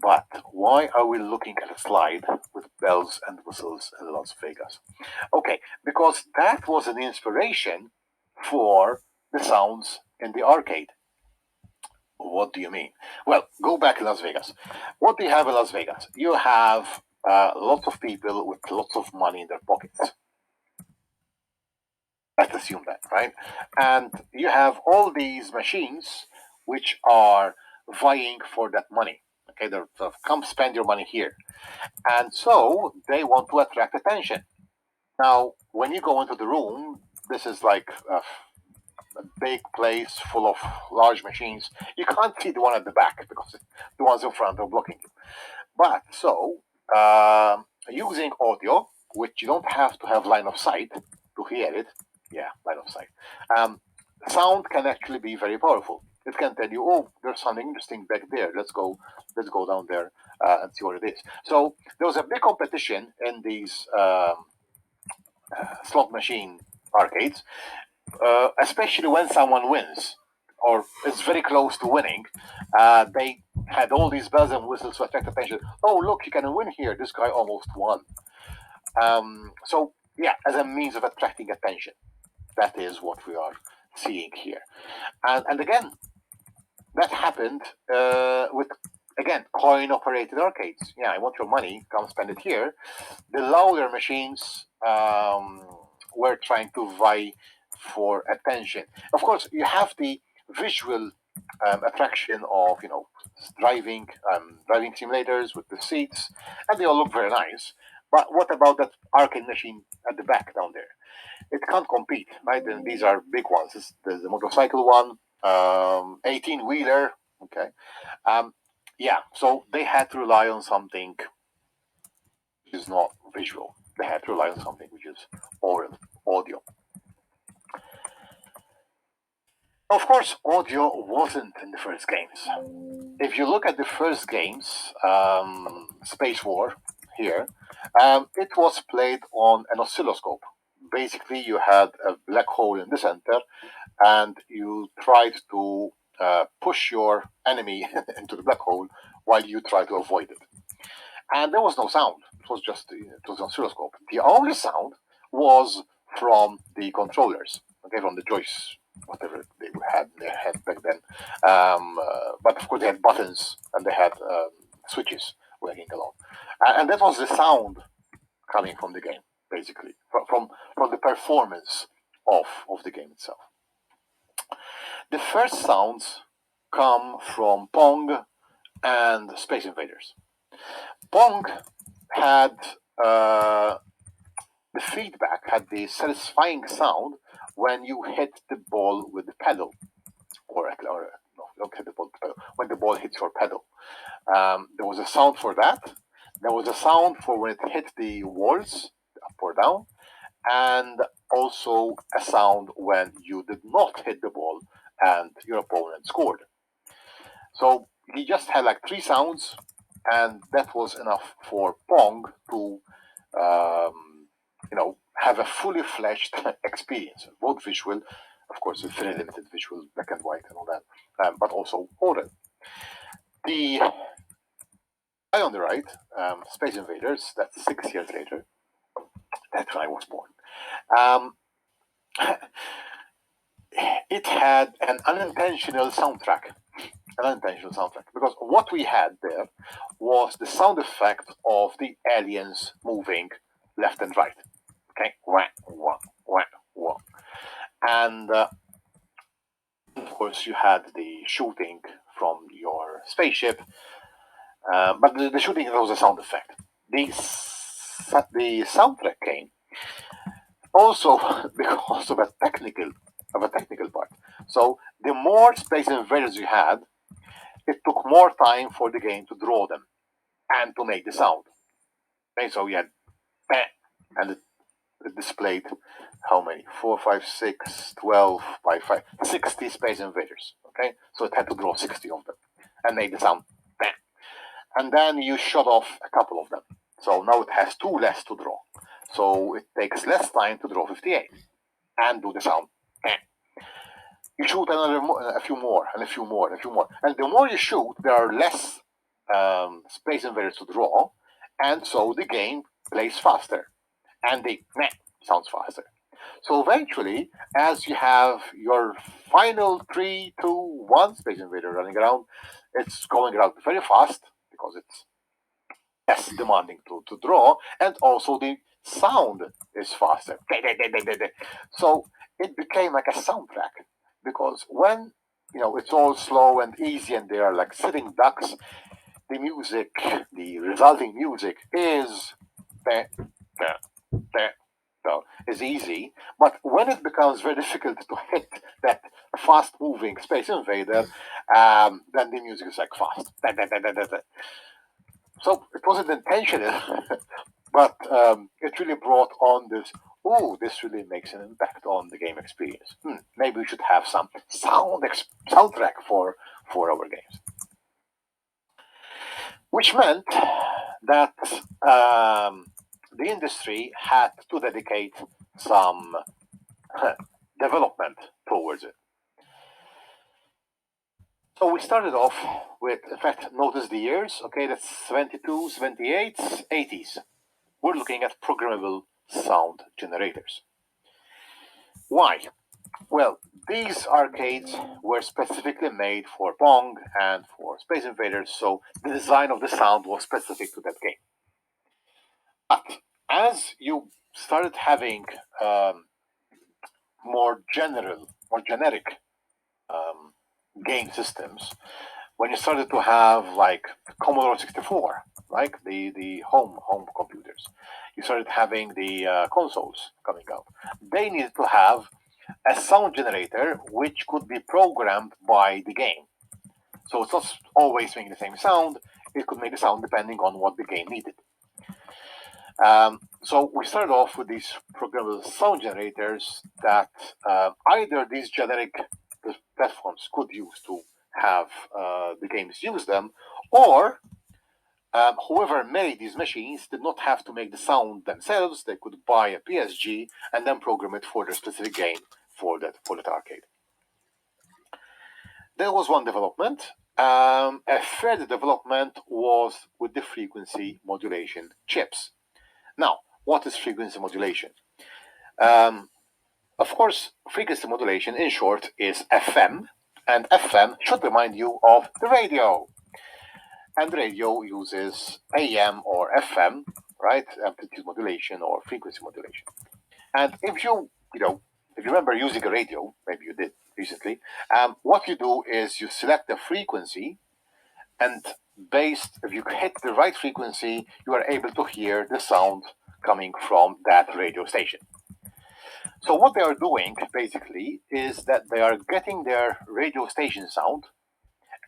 But why are we looking at a slide with bells and whistles in Las Vegas? Okay, because that was an inspiration for the sounds in the arcade. What do you mean? Well, go back to Las Vegas. What do you have in Las Vegas? You have lots of people with lots of money in their pockets. Let's assume that, right? And you have all these machines which are vying for that money. Okay, they're come spend your money here. And so they want to attract attention. Now, when you go into the room, this is like a big place full of large machines. You can't see the one at the back because the ones in front are blocking you. But so, using audio, which you don't have to have line of sight to hear it, yeah, line of sight. Sound can actually be very powerful. It can tell you, oh, there's something interesting back there. Let's go down there and see what it is. So there was a big competition in these slot machine arcades, especially when someone wins or is very close to winning. They had all these bells and whistles to attract attention. Oh, look, you can win here. This guy almost won. So yeah, as a means of attracting attention, that is what we are seeing here. And again, that happened with coin operated arcades. Yeah, I want your money, come spend it here. The louder machines were trying to vie for attention. Of course, you have the visual attraction of driving driving simulators with the seats, and they all look very nice. But what about that arcade machine at the back down there? It can't compete, right? And these are big ones. There's the motorcycle one, 18 wheeler. Okay, yeah. So they had to rely on something which is not visual. They had to rely on something which is oral, audio. Of course, audio wasn't in the first games. If you look at the first games, Space War here, it was played on an oscilloscope. Basically, you had a black hole in the center, and you tried to push your enemy into the black hole while you try to avoid it. And there was no sound. It was an oscilloscope. The only sound was from the controllers, okay, from the whatever they had in their head back then. But of course, they had buttons and they had switches working along, and that was the sound coming from the game, basically, from the performance of the game itself. The first sounds come from Pong and Space Invaders. Pong had the feedback, had the satisfying sound when you hit the ball with the pedal, or no, don't hit the ball with the pedal, when the ball hits your pedal. There was a sound for that. There was a sound for when it hit the walls, up or down, and also a sound when you did not hit the ball and your opponent scored. So he just had like three sounds, and that was enough for Pong to, have a fully fleshed experience, both visual, of course, with very limited visual, black and white and all that, but also audio. The guy on the right, Space Invaders, that's 6 years later. That's when I was born. It had an unintentional soundtrack. Because what we had there was the sound effect of the aliens moving left and right. Okay, wah, wah, wah, wah. And of course, you had the shooting from your spaceship, but the shooting was a sound effect. The soundtrack came also because of a technical part. So the more Space Invaders you had, it took more time for the game to draw them and to make the sound. Okay, so you had and it displayed how many? 4, 5, 6, 12 by 5, 60 Space Invaders. Okay, so it had to draw 60 of them and make the sound. And then you shut off a couple of them. So now it has 2 less to draw. So it takes less time to draw 58 and do the sound. You shoot a few more, and a few more, and a few more. And the more you shoot, there are less Space Invaders to draw, and so the game plays faster. And the sounds faster. So eventually, as you have your final 3, 2, 1 Space Invader running around, it's going around very fast because it's less demanding to draw, and also the sound is faster. So it became like a soundtrack, because when it's all slow and easy and they are like sitting ducks, the music, the resulting music is is easy. But when it becomes very difficult to hit that fast moving Space Invader, then the music is like fast. So it wasn't intentional, but it really brought on this. Oh, this really makes an impact on the game experience. Maybe we should have some soundtrack for our games. Which meant that the industry had to dedicate some development towards it. So we started off with, in fact, notice the years. Okay, that's 72, 78, 80s. We're looking at programmable sound generators. Why? Well, these arcades were specifically made for Pong and for Space Invaders, so the design of the sound was specific to that game. But as you started having more generic game systems, when you started to have like Commodore 64, like the home computers, you started having the consoles coming out. They needed to have a sound generator which could be programmed by the game. So it's not always making the same sound, it could make the sound depending on what the game needed. So we started off with these programmable sound generators that either these generic platforms could use to have the games use them, or whoever made these machines did not have to make the sound themselves. They could buy a PSG and then program it for their specific game for that arcade. There was one development. A further development was with the frequency modulation chips. Now, what is frequency modulation? Of course, frequency modulation, in short, is FM, and FM should remind you of the radio. And radio uses AM or FM, right? Amplitude modulation or frequency modulation. And if you remember using a radio, maybe you did recently, what you do is you select the frequency, and if you hit the right frequency, you are able to hear the sound coming from that radio station. So what they are doing basically is that they are getting their radio station sound,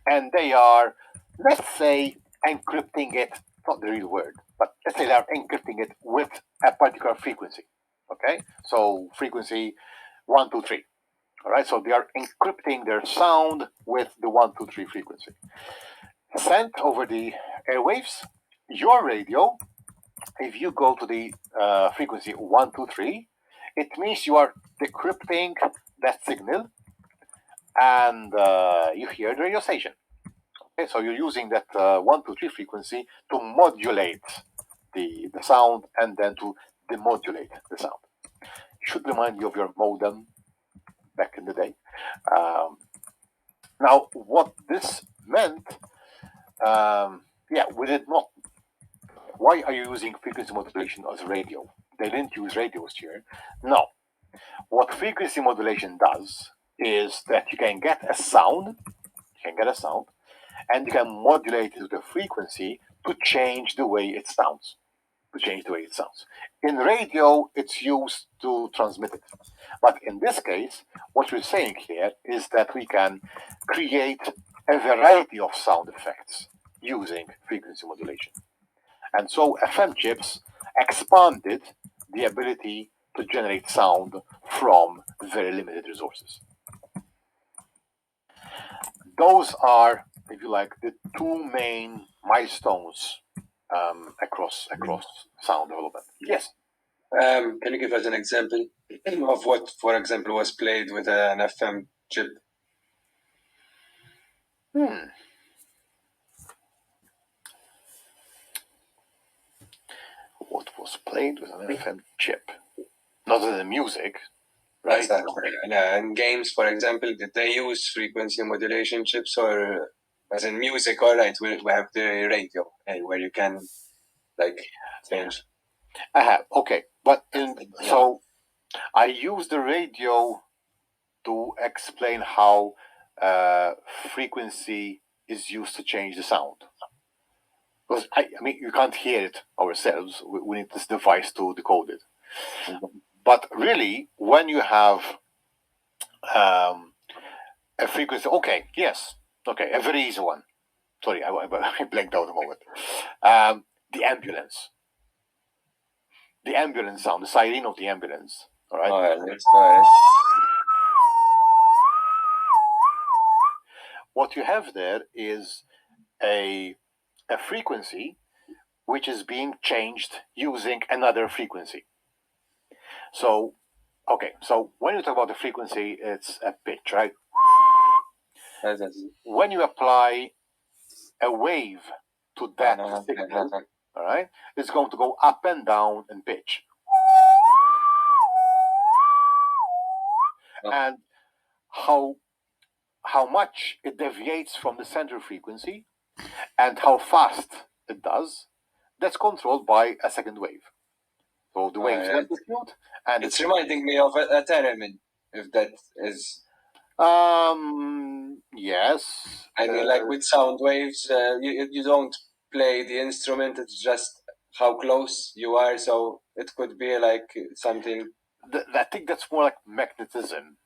and they are, let's say, encrypting it, not the real word, but let's say they are encrypting it with a particular frequency. Okay, so frequency 123. All right, so they are encrypting their sound with the 123 frequency. Sent over the airwaves, your radio, if you go to the frequency 123, it means you are decrypting that signal, and you hear the radio station. Okay, so you're using that 123 frequency to modulate the sound and then to demodulate the sound. Should remind you of your modem back in the day. Now, what this meant, we did not. Why are you using frequency modulation as a radio? They didn't use radios here. No. What frequency modulation does is that you can get a sound, and you can modulate it with a frequency to change the way it sounds. In radio, it's used to transmit it. But in this case, what we're saying here is that we can create a variety of sound effects using frequency modulation. And so FM chips expanded the ability to generate sound from very limited resources. Those are, if you like, the two main milestones across sound development. Yes. Can you give us an example of what, for example, was played with an FM chip? What was played with an FM chip? Not in the music, right? Exactly. And games, for example, did they use frequency modulation chips, or as in music? All right, we have the radio, where you can change. I have, okay, but so I use the radio to explain how frequency is used to change the sound. Because I mean, you can't hear it ourselves. We need this device to decode it. But really, when you have a frequency, a very easy one. Sorry, I blanked out a moment. The ambulance sound, the siren of the ambulance. All right. All right. What you have there is a frequency which is being changed using another frequency. So, when you talk about the frequency, it's a pitch, right? When you apply a wave to that signal, all right, it's going to go up and down in pitch. And how much it deviates from the center frequency and how fast it does, that's controlled by a second wave. So the wave's amplitude, and it's reminding me of a theremin, if that is. Yes. I mean, like with sound waves, you don't play the instrument; it's just how close you are. So it could be like something. I think that's more like magnetism,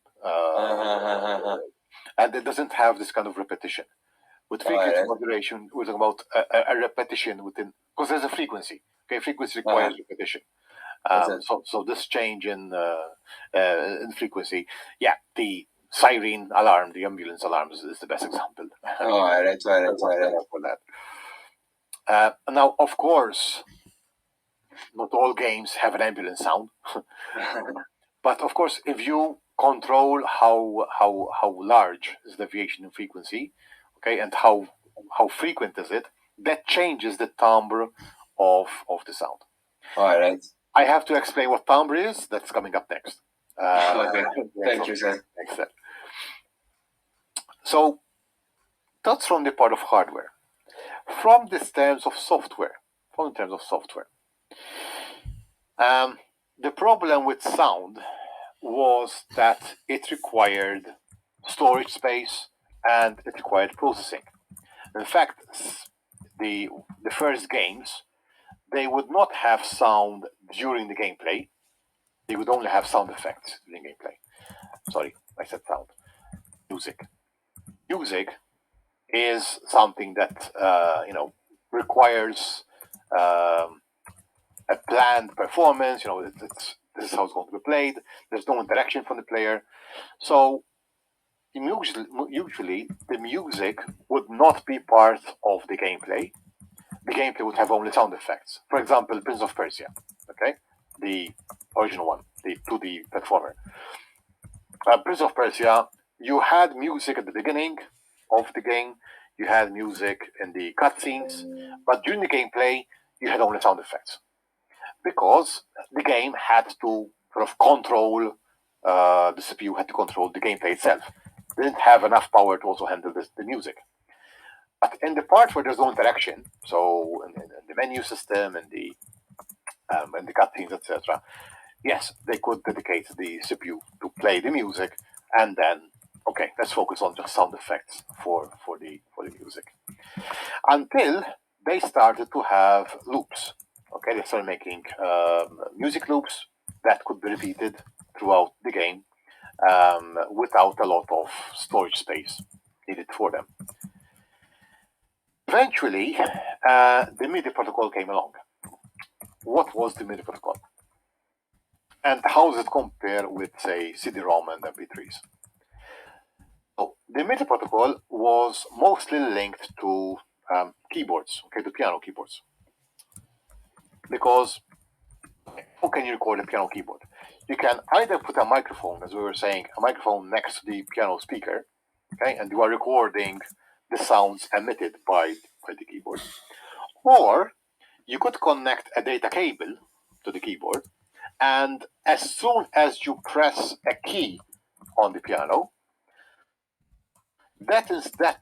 and it doesn't have this kind of repetition. With frequency modulation, we're talking about a repetition within, because there's a frequency. Okay, frequency requires repetition. So this change in frequency, the siren alarm, the ambulance alarm is the best example. All right. For that. Now, of course, not all games have an ambulance sound, but of course, if you control how large is the deviation in frequency, okay, and how frequent is it, that changes the timbre of the sound. All right. I have to explain what timbre is. That's coming up next. Okay. Thank you, sir. Excellent. So that's from the part of hardware. From the terms of software, the problem with sound was that it required storage space and it required processing. In fact, the first games, they would not have sound during the gameplay. They would only have sound effects during gameplay. Sorry, I said sound. Music. Music is something that requires a planned performance. This is how it's going to be played. There's no interaction from the player. So usually the music would not be part of the gameplay. The gameplay would have only sound effects. For example, Prince of Persia, okay, the original one, the 2D platformer. Prince of Persia, you had music at the beginning of the game, you had music in the cutscenes, but during the gameplay, you had only sound effects because the game had to sort of control the CPU had to control the gameplay itself. They didn't have enough power to also handle the music. But in the part where there's no interaction, so in the menu system and the cutscenes, etc., yes, they could dedicate the CPU to play the music, and then okay, let's focus on just sound effects for the music. Until they started to have loops. Okay, they started making music loops that could be repeated throughout the game without a lot of storage space needed for them. Eventually, the MIDI protocol came along. What was the MIDI protocol? And how does it compare with, say, CD-ROM and MP3s? So, the MIDI protocol was mostly linked to keyboards, okay, to piano keyboards. Because how can you record a piano keyboard? You can either put a microphone, as we were saying, a microphone next to the piano speaker, okay, and you are recording the sounds emitted by the keyboard. Or you could connect a data cable to the keyboard, and as soon as you press a key on the piano, that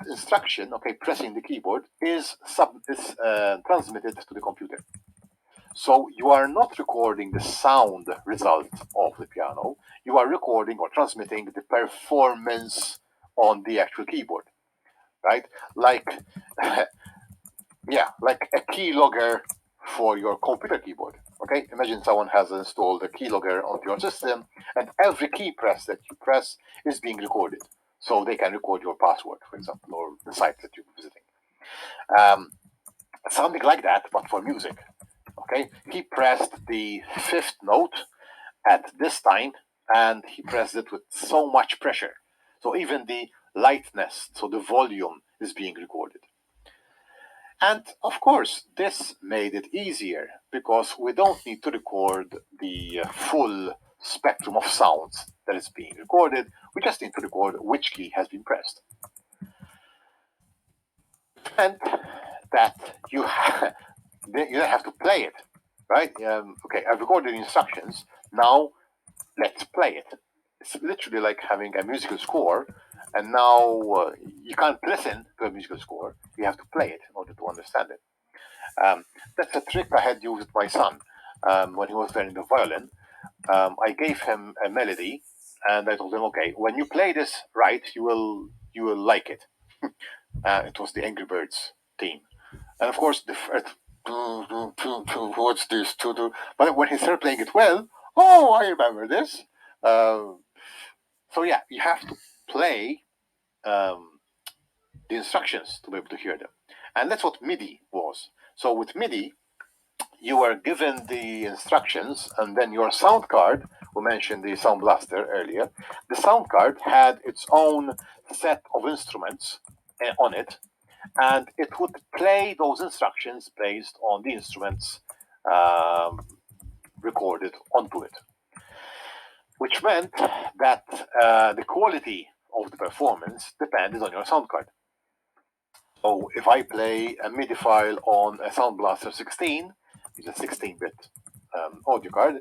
instruction, okay, pressing the keyboard, is transmitted to the computer. So you are not recording the sound result of the piano, you are recording or transmitting the performance on the actual keyboard, right? Like, yeah, like a keylogger for your computer keyboard. Okay, imagine someone has installed a keylogger onto your system, and every key press that you press is being recorded, so they can record your password, for example, or the site that you're visiting. Something like that, but for music. Okay, he pressed the fifth note at this time, and he pressed it with so much pressure, so even the lightness, so the volume, is being recorded. And of course, this made it easier because we don't need to record the full spectrum of sounds that is being recorded. We just need to record which key has been pressed. And that you don't have to play it, right? Okay, I've recorded the instructions. Now let's play it. It's literally like having a musical score, and now you can't listen to a musical score. You have to play it in order to understand it. That's a trick I had used with my son when he was learning the violin. I gave him a melody, and I told him, "Okay, when you play this right, you will like it." It was the Angry Birds theme, and of course the first, what's this to do? But when he started playing it well, oh, I remember this. So yeah, you have to play the instructions to be able to hear them, and that's what MIDI was. So with MIDI, you were given the instructions, and then your sound card, we mentioned the Sound Blaster earlier, the sound card had its own set of instruments on it, and it would play those instructions based on the instruments recorded onto it. Which meant that the quality of the performance depended on your sound card. So if I play a MIDI file on a Sound Blaster 16, it's a 16-bit audio card,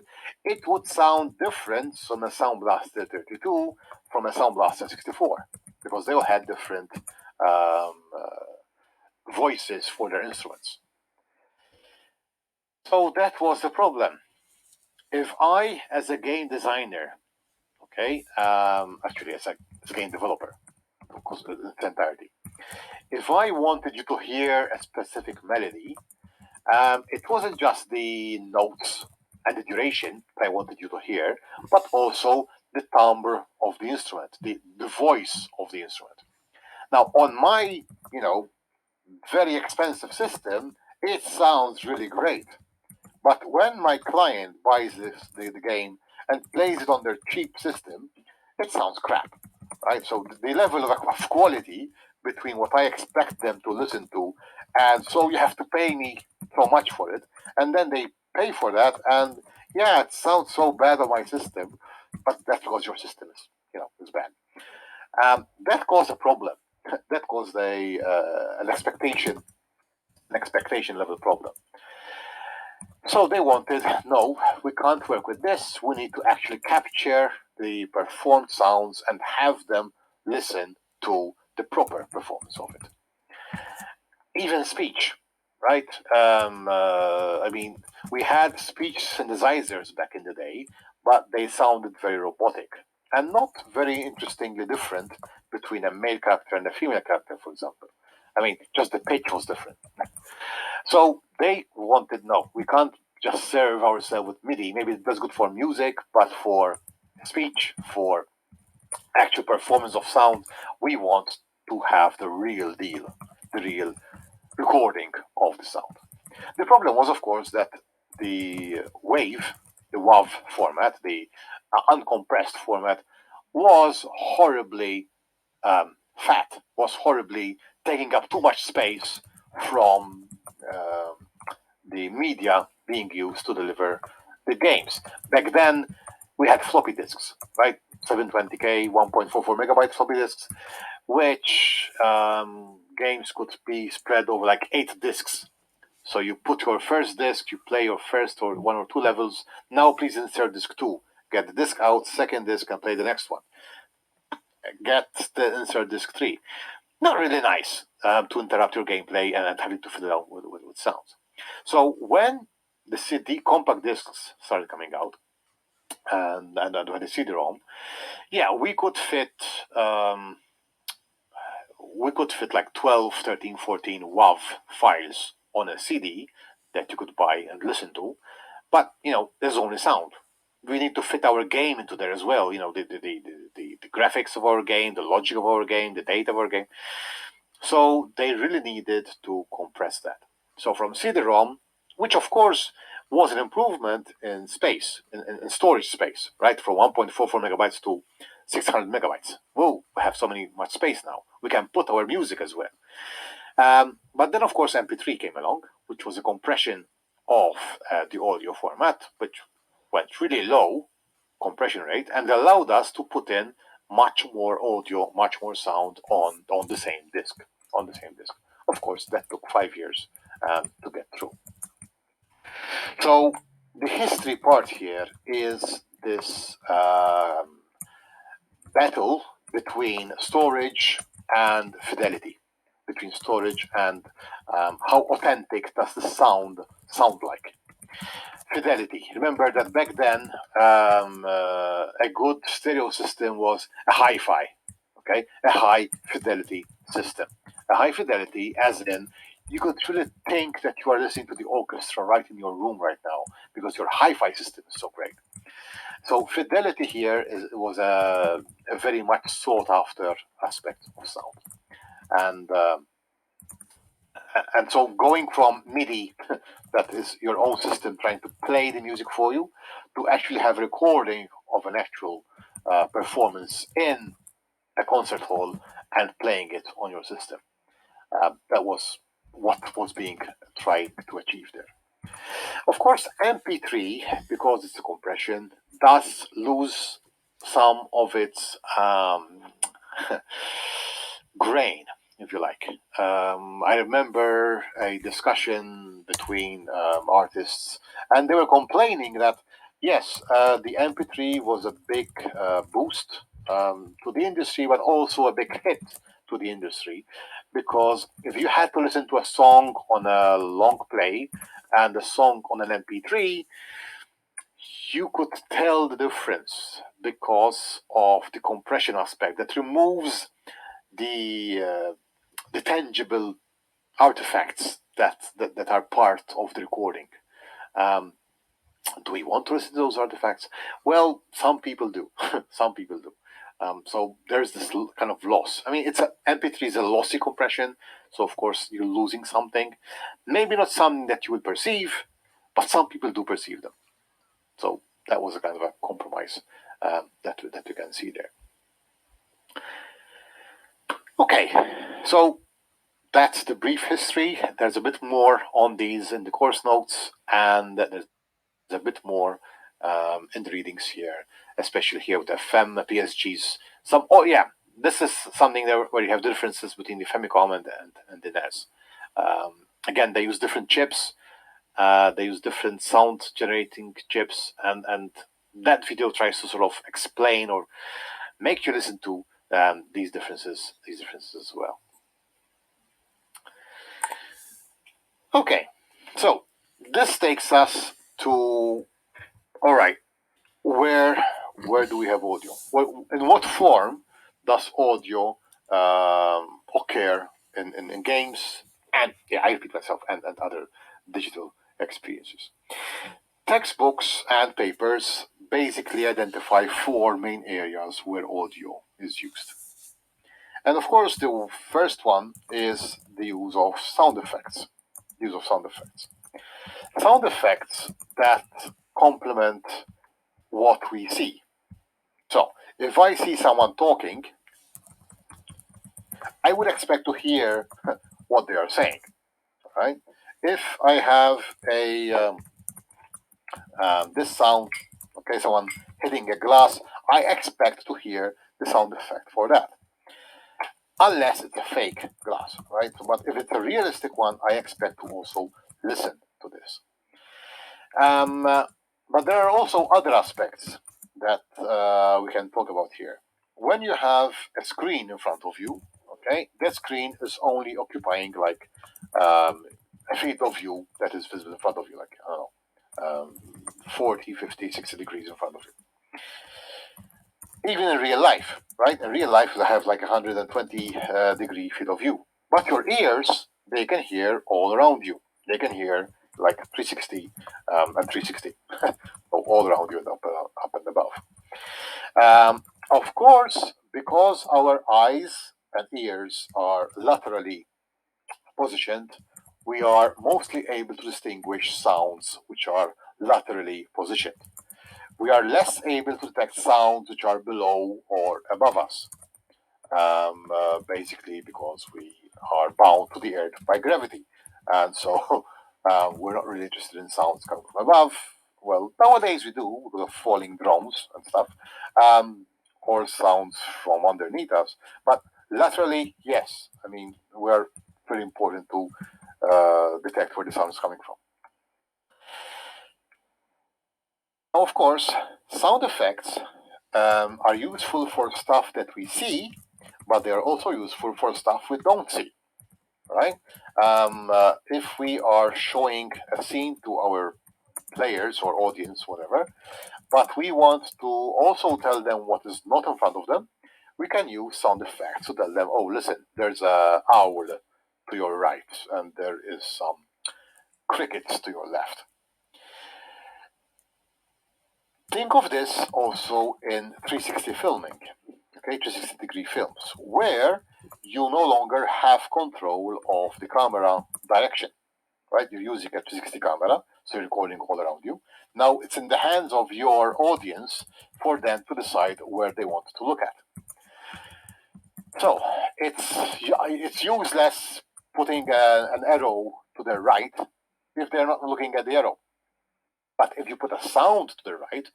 it would sound different on a Sound Blaster 32 from a Sound Blaster 64 because they all had different voices for their instruments. So that was the problem. If I, as a game designer, okay, actually as a game developer, because in its entirety, if I wanted you to hear a specific melody, it wasn't just the notes and the duration I wanted you to hear, but also the timbre of the instrument, the voice of the instrument. Now, on my, very expensive system, it sounds really great. But when my client buys the game and plays it on their cheap system, it sounds crap, right? So the level of quality between what I expect them to listen to, and so you have to pay me so much for it, and then they pay for that, and yeah, it sounds so bad on my system, but that's because your system is bad. That caused a problem. That caused an expectation level problem. So they wanted, no, we can't work with this. We need to actually capture the performed sounds and have them listen to the proper performance of it. Even speech, right? I mean, we had speech synthesizers back in the day, but they sounded very robotic and not very interestingly different between a male character and a female character, for example. I mean, just the pitch was different. So they wanted, no, we can't just serve ourselves with MIDI. Maybe that's good for music, but for speech, for actual performance of sound, we want to have the real deal, the real recording of the sound. The problem was, of course, that the WAV format, the uncompressed format, was horribly fat, was horribly taking up too much space from the media being used to deliver the games. Back then, we had floppy disks, right? 720K, 1.44 megabyte floppy disks, which games could be spread over like 8 disks. So you put your first disk, you play your first or 1 or 2 levels. Now please insert disk 2. Get the disk out, second disk, and play the next one. Get the insert disk 3. Not really nice to interrupt your gameplay and having to fill it out with sounds. So when the CD compact discs started coming out, and when the CD-ROM, yeah, we could fit like 12, 13, 14 WAV files on a CD that you could buy and listen to, but there's only sound. We need to fit our game into there as well. The graphics of our game, the logic of our game, the data of our game. So they really needed to compress that. So from CD-ROM, which of course was an improvement in space, in storage space, right? From 1.44 megabytes to 600 megabytes. Whoa, we have much space now. We can put our music as well. But then, of course, MP3 came along, which was a compression of the audio format, which went really low compression rate and allowed us to put in much more audio, much more sound on the same disk. Of course, that took 5 years to get through. So the history part here is this battle between storage and fidelity, between storage and how authentic does the sound like. Fidelity. Remember that back then, a good stereo system was a hi-fi, okay, a high fidelity system. A high fidelity, as in you could really think that you are listening to the orchestra right in your room right now because your hi-fi system is so great. So fidelity here was a very much sought after aspect of sound, and so going from MIDI, that is your own system trying to play the music for you, to actually have a recording of an actual performance in a concert hall and playing it on your system. That was what was being tried to achieve there. Of course, MP3, because it's a compression, does lose some of its grain. if you like. I remember a discussion between artists, and they were complaining that yes, the MP3 was a big boost to the industry, but also a big hit to the industry, because if you had to listen to a song on a long play and a song on an MP3, you could tell the difference because of the compression aspect that removes the tangible artifacts that are part of the recording. Um, do we want to listen to those artifacts? Well, some people do. Some people do. So there's this kind of loss. I mean, MP3 is a lossy compression, so of course you're losing something. Maybe not something that you will perceive, but some people do perceive them. So that was a kind of a compromise that you can see there. Okay, so that's the brief history. There's a bit more on these in the course notes, and there's a bit more in the readings here, especially here with the PSGs. This is something there where you have differences between the Famicom and the NES. Again, they use different chips. They use different sound generating chips, and that video tries to sort of explain or make you listen to these differences as well. Okay, so this takes us to, all right, where do we have audio? In what form does audio occur in games and, I repeat myself, and other digital experiences? Textbooks and papers basically identify four main areas where audio is used. And of course, the first one is the use of sound effects. Sound effects that complement what we see. So, if I see someone talking, I would expect to hear what they are saying, right? If I have this sound, okay, someone hitting a glass, I expect to hear the sound effect for that. Unless it's a fake glass, right? But if it's a realistic one, I expect to also listen to this. But there are also other aspects that we can talk about here. When you have a screen in front of you, okay, that screen is only occupying like a field of view that is visible in front of you, like, I don't know, 40, 50, 60 degrees in front of you. Even in real life, right? In real life, you have like 120 degree field of view. But your ears, they can hear all around you. They can hear like 360 and 360 all around you and up and above. Of course, because our eyes and ears are laterally positioned, we are mostly able to distinguish sounds which are laterally positioned. We are less able to detect sounds which are below or above us, basically because we are bound to the earth by gravity. And so we're not really interested in sounds coming from above. Well, nowadays we do, because of falling drones and stuff, or sounds from underneath us. But laterally, yes. I mean, we're very important to detect where the sound is coming from. Of course, sound effects are useful for stuff that we see, but they are also useful for stuff we don't see, right? If we are showing a scene to our players or audience, whatever, but we want to also tell them what is not in front of them, we can use sound effects to tell them, oh, listen, there's an owl to your right, and there is some crickets to your left. Think of this also in 360 filming, okay, 360 degree films, where you no longer have control of the camera direction, right? You're using a 360 camera, so you're recording all around you. Now it's in the hands of your audience for them to decide where they want to look at. So it's useless putting an arrow to the right if they're not looking at the arrow. But if you put a sound to the right,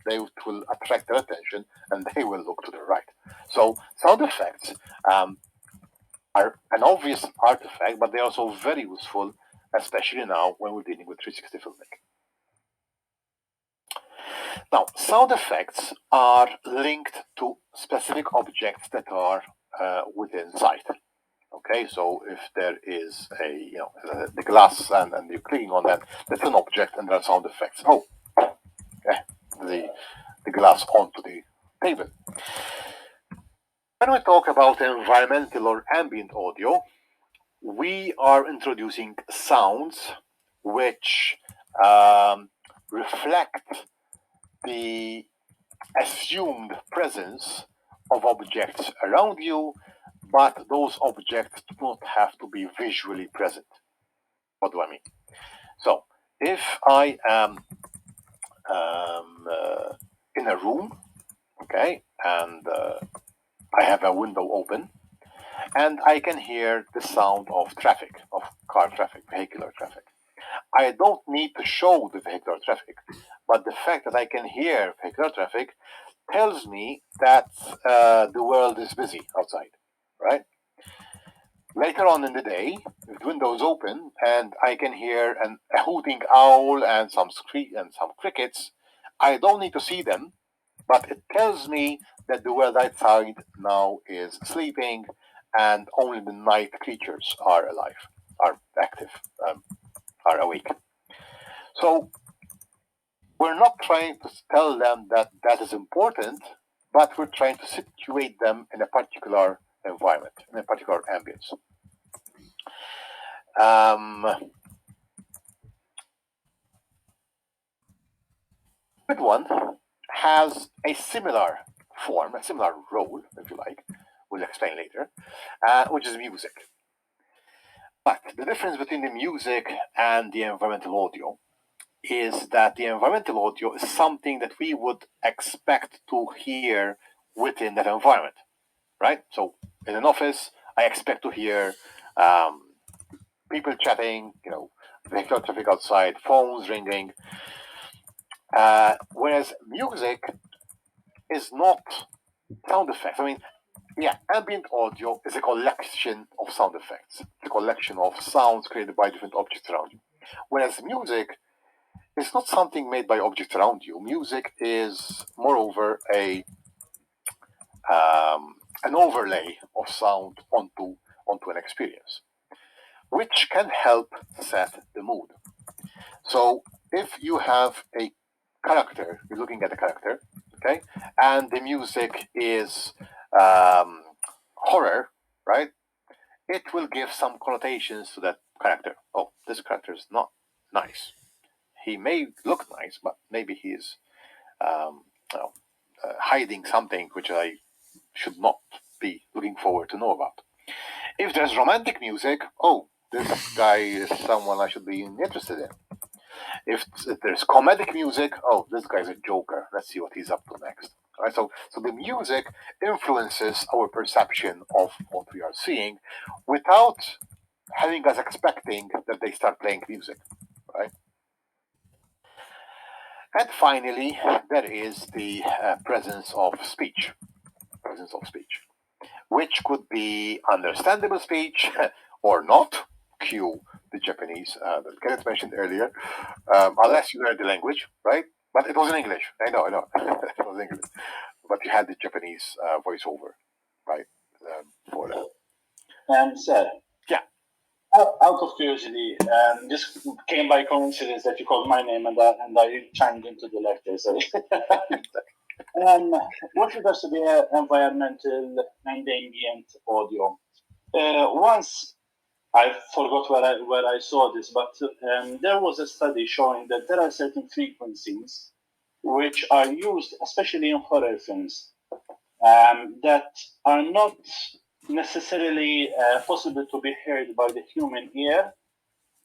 they will attract their attention and they will look to the right. So sound effects obvious artifact, but they're also very useful, especially now when we're dealing with 360 filmmaking. Now, sound effects are linked to specific objects that are within sight. Okay, so if there is the glass and you're clicking on that, that's an object and there are sound effects. Oh, okay, the glass onto the table. When we talk about environmental or ambient audio, we are introducing sounds which reflect the assumed presence of objects around you, but those objects do not have to be visually present. What do I mean? So, if I am in a room, okay, and I have a window open, and I can hear the sound of traffic, of car traffic, vehicular traffic. I don't need to show the vehicular traffic, but the fact that I can hear vehicular traffic tells me that the world is busy outside, right? Later on in the day, if the window is open and I can hear a hooting owl and some crickets, I don't need to see them, but it tells me that the world outside now is sleeping and only the night creatures are alive, are active, are awake. So we're not trying to tell them that that is important, but we're trying to situate them in a particular environment, in a particular ambience. Good one has a similar form, a similar role, if you like. We'll explain later, which is music. But the difference between the music and the environmental audio is that the environmental audio is something that we would expect to hear within that environment, right? So in an office, I expect to hear people chatting, vehicular traffic outside, phones ringing. Whereas music is not sound effects. I mean, yeah, ambient audio is a collection of sound effects, a collection of sounds created by different objects around you. Whereas music is not something made by objects around you. Music is, moreover, an overlay of sound onto an experience, which can help set the mood. So if you have a character, you're looking at a character, okay, and the music is horror, right? It will give some connotations to that character. Oh, this character is not nice. He may look nice, but maybe he is hiding something which I should not be looking forward to know about. If there's romantic music, oh, this guy is someone I should be interested in. If there's comedic music, oh, this guy's a joker. Let's see what he's up to next. All right, so the music influences our perception of what we are seeing without having us expecting that they start playing music, right? And finally, there is the presence of speech, which could be understandable speech or not. Cue the Japanese that Kenneth mentioned earlier, unless you learn the language, right? But it was in English. I know. It was English. But you had the Japanese voiceover, right? For that. Sir. Yeah. Out of curiosity, this came by coincidence that you called my name and I chimed into the lecture. So. With regards to the environmental and ambient audio, once I forgot where I saw this, but there was a study showing that there are certain frequencies which are used, especially in horror films, that are not necessarily possible to be heard by the human ear,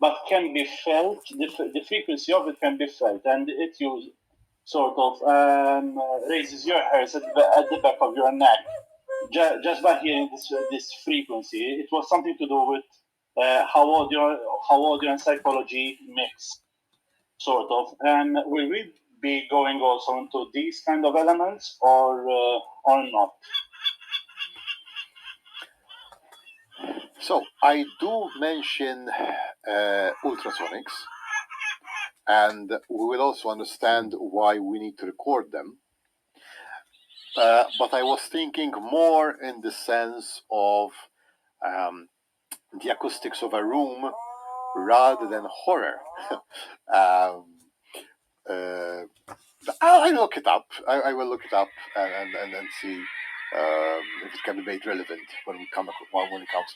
but can be felt. The frequency of it can be felt, and it sort of raises your hairs at the back of your neck just by hearing this frequency. It was something to do with how audio and psychology mix, sort of. And will we be going also into these kind of elements or not? So I do mention ultrasonics, and we will also understand why we need to record them. But I was thinking more in the sense of the acoustics of a room rather than horror. um, I'll look it up. I will look it up and see if it can be made relevant when it comes to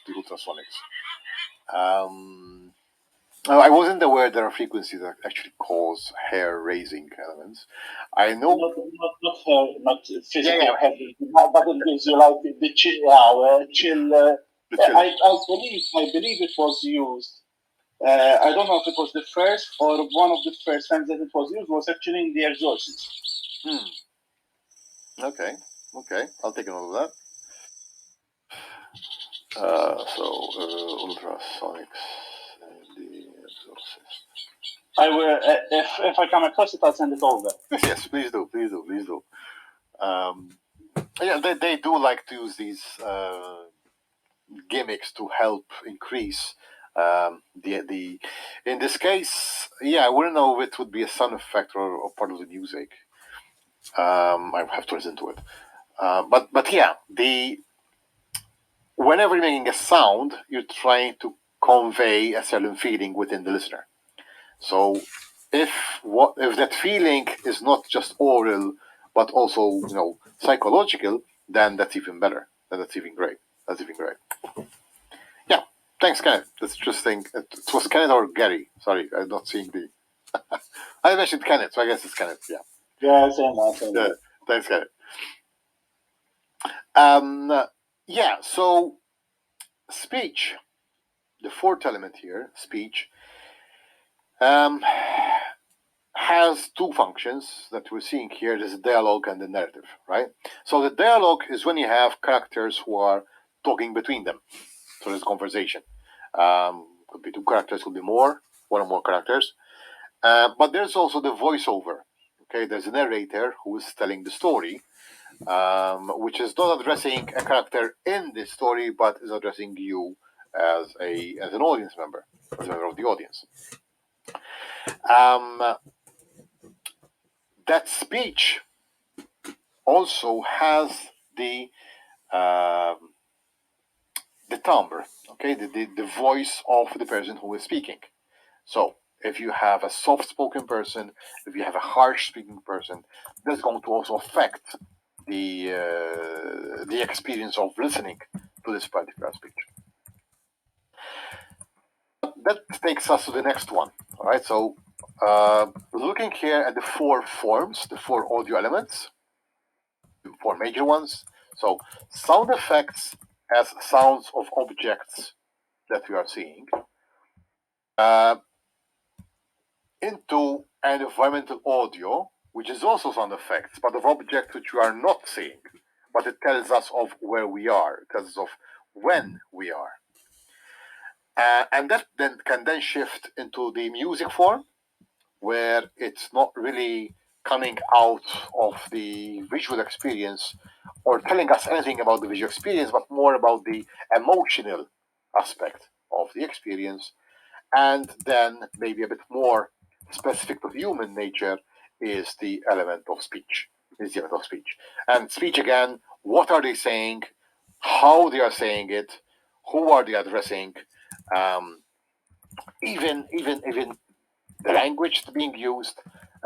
the ultrasonics. I wasn't aware there are frequencies that actually cause hair-raising elements. I know. Not hair, not physical Yeah. hair, but it gives you like the chill. The chill. I believe it was used. I don't know if it was the first or one of the first times that it was used was actually in The Exorcist. Okay. I'll take a note of that. Ultrasonics and The Exorcist. I will, if I come across it, I'll send it over. Yes, please do. Yeah, they do like to use these gimmicks to help increase the. In this case, yeah, I wouldn't know if it would be a sound effect or part of the music. I have to listen to it. But yeah, whenever you're making a sound, you're trying to convey a certain feeling within the listener. So if that feeling is not just oral but also psychological, then that's even better. Then that's even great. Yeah. Thanks, Kenneth. That's interesting. It was Kenneth or Gary. Sorry, I'm not seeing the. I mentioned Kenneth, so I guess it's Kenneth. Yeah. Yeah, same that. Yeah. Thanks, Kenneth. Yeah. So speech, the fourth element here, speech, has two functions that we're seeing here. There's a dialogue and the narrative, right? So the dialogue is when you have characters who are talking between them. So there's conversation. Could be two characters, could be more, one or more characters. But there's also the voiceover. Okay, there's a narrator who is telling the story, which is not addressing a character in the story, but is addressing you as an audience member, as a member of the audience. That speech also has the timbre, okay, the voice of the person who is speaking. So if you have a soft-spoken person, if you have a harsh-speaking person, that's going to also affect the experience of listening to this particular speech. That takes us to the next one. All right. So looking here at the four forms, the four audio elements, the four major ones. So sound effects as sounds of objects that we are seeing. Into an environmental audio, which is also sound effects, but of objects which we are not seeing, but it tells us of where we are, it tells us of when we are. And that then can then shift into the music form, where it's not really coming out of the visual experience or telling us anything about the visual experience, but more about the emotional aspect of the experience. And then maybe a bit more specific to human nature is the element of speech. And speech again, what are they saying? How they are saying it? Who are they addressing? Even the language that's being used,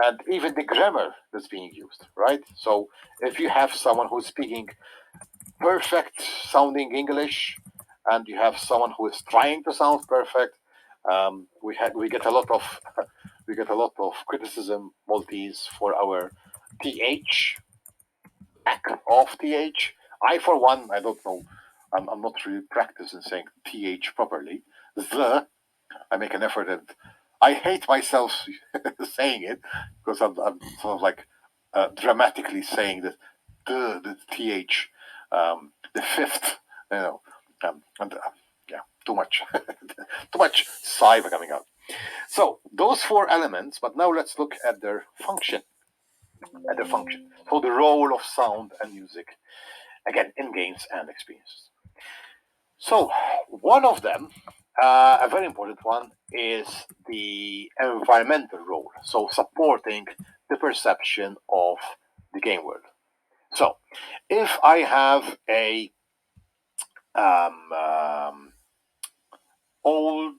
and even the grammar that's being used, right? So if you have someone who's speaking perfect sounding English, and you have someone who is trying to sound perfect, we get a lot of criticism, Maltese, for our th, lack of th. I, for one, I don't know. I'm not really practiced in saying th properly. I make an effort, and I hate myself saying it because I'm sort of like dramatically saying that the th, the fifth, and yeah, too much, too much saliva coming out. So those four elements, but now let's look at their function. So the role of sound and music, again, in games and experiences. So one of them, a very important one, is the environmental role. So supporting the perception of the game world. So if I have a old,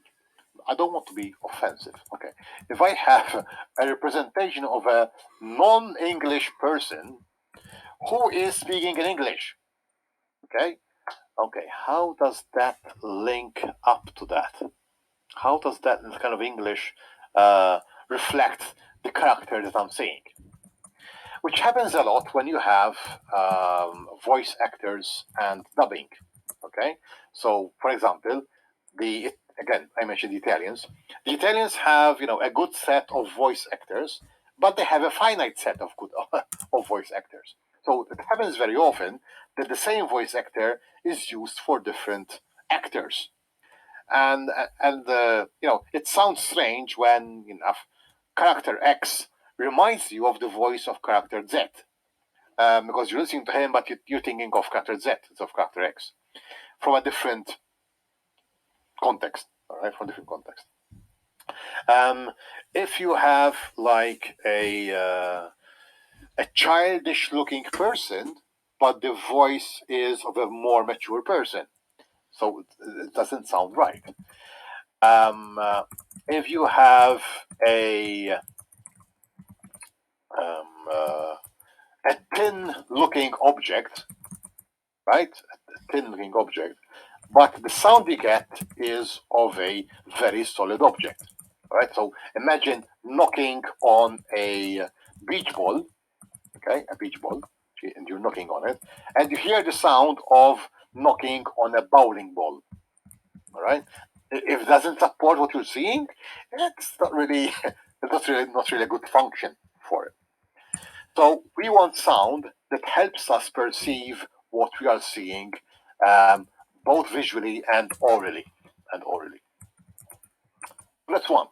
I don't want to be offensive. Okay, if I have a representation of a non-English person who is speaking in English, okay, how does that link up to that? How does that kind of English reflect the character that I'm seeing? Which happens a lot when you have voice actors and dubbing. Okay, so for example, again I mentioned the Italians. The Italians have a good set of voice actors, but they have a finite set of good of voice actors. So it happens very often that the same voice actor is used for different actors, and it sounds strange when character X reminds you of the voice of character Z, because you're listening to him, but you're thinking of character Z instead of character X from a different context. All right, from different context. If you have like a childish-looking person, but the voice is of a more mature person, so it doesn't sound right. If you have a thin-looking object, right? A thin-looking object, but the sound we get is of a very solid object, right? So imagine knocking on a beach ball, okay, a beach ball, and you're knocking on it, and you hear the sound of knocking on a bowling ball, all right? If it doesn't support what you're seeing, it's not really, not really a good function for it. So we want sound that helps us perceive what we are seeing, both visually and orally. That's one.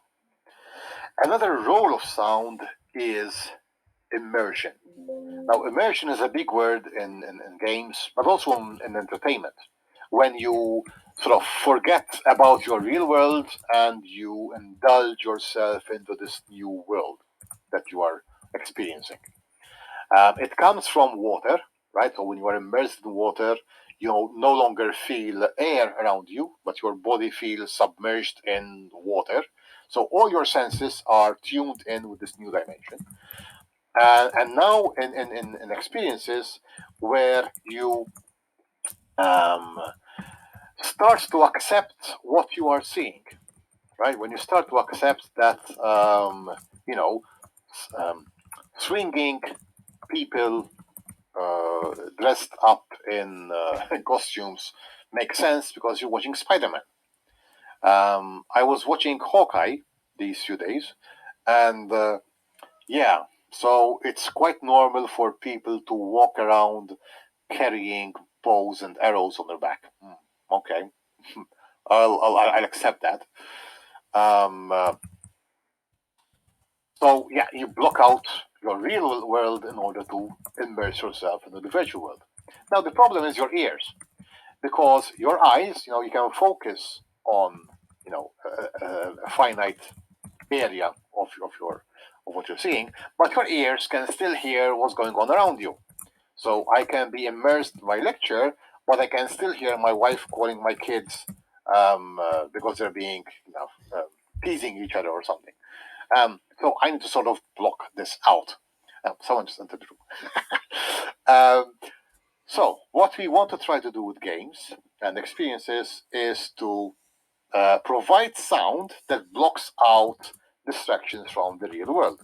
Another role of sound is immersion. Now, immersion is a big word in games, but also in entertainment. When you sort of forget about your real world and you indulge yourself into this new world that you are experiencing. It comes from water, right? So when you are immersed in water, you no longer feel air around you, but your body feels submerged in water. So all your senses are tuned in with this new dimension. And now in experiences where you start to accept what you are seeing, right? When you start to accept that, you know, swinging people dressed up in costumes makes sense because you're watching Spider-Man. I was watching Hawkeye these few days, and yeah, so it's quite normal for people to walk around carrying bows and arrows on their back. Okay, I'll accept that. Um, uh, so yeah, you block out your real world in order to immerse yourself into the virtual world. Now the problem is your ears, because your eyes, you can focus on, a finite area of what you're seeing, but your ears can still hear what's going on around you. So I can be immersed in my lecture, but I can still hear my wife calling my kids because they're being, teasing each other or something. So I need to sort of block this out. Someone just entered the room. So what we want to try to do with games and experiences is to provide sound that blocks out distractions from the real world.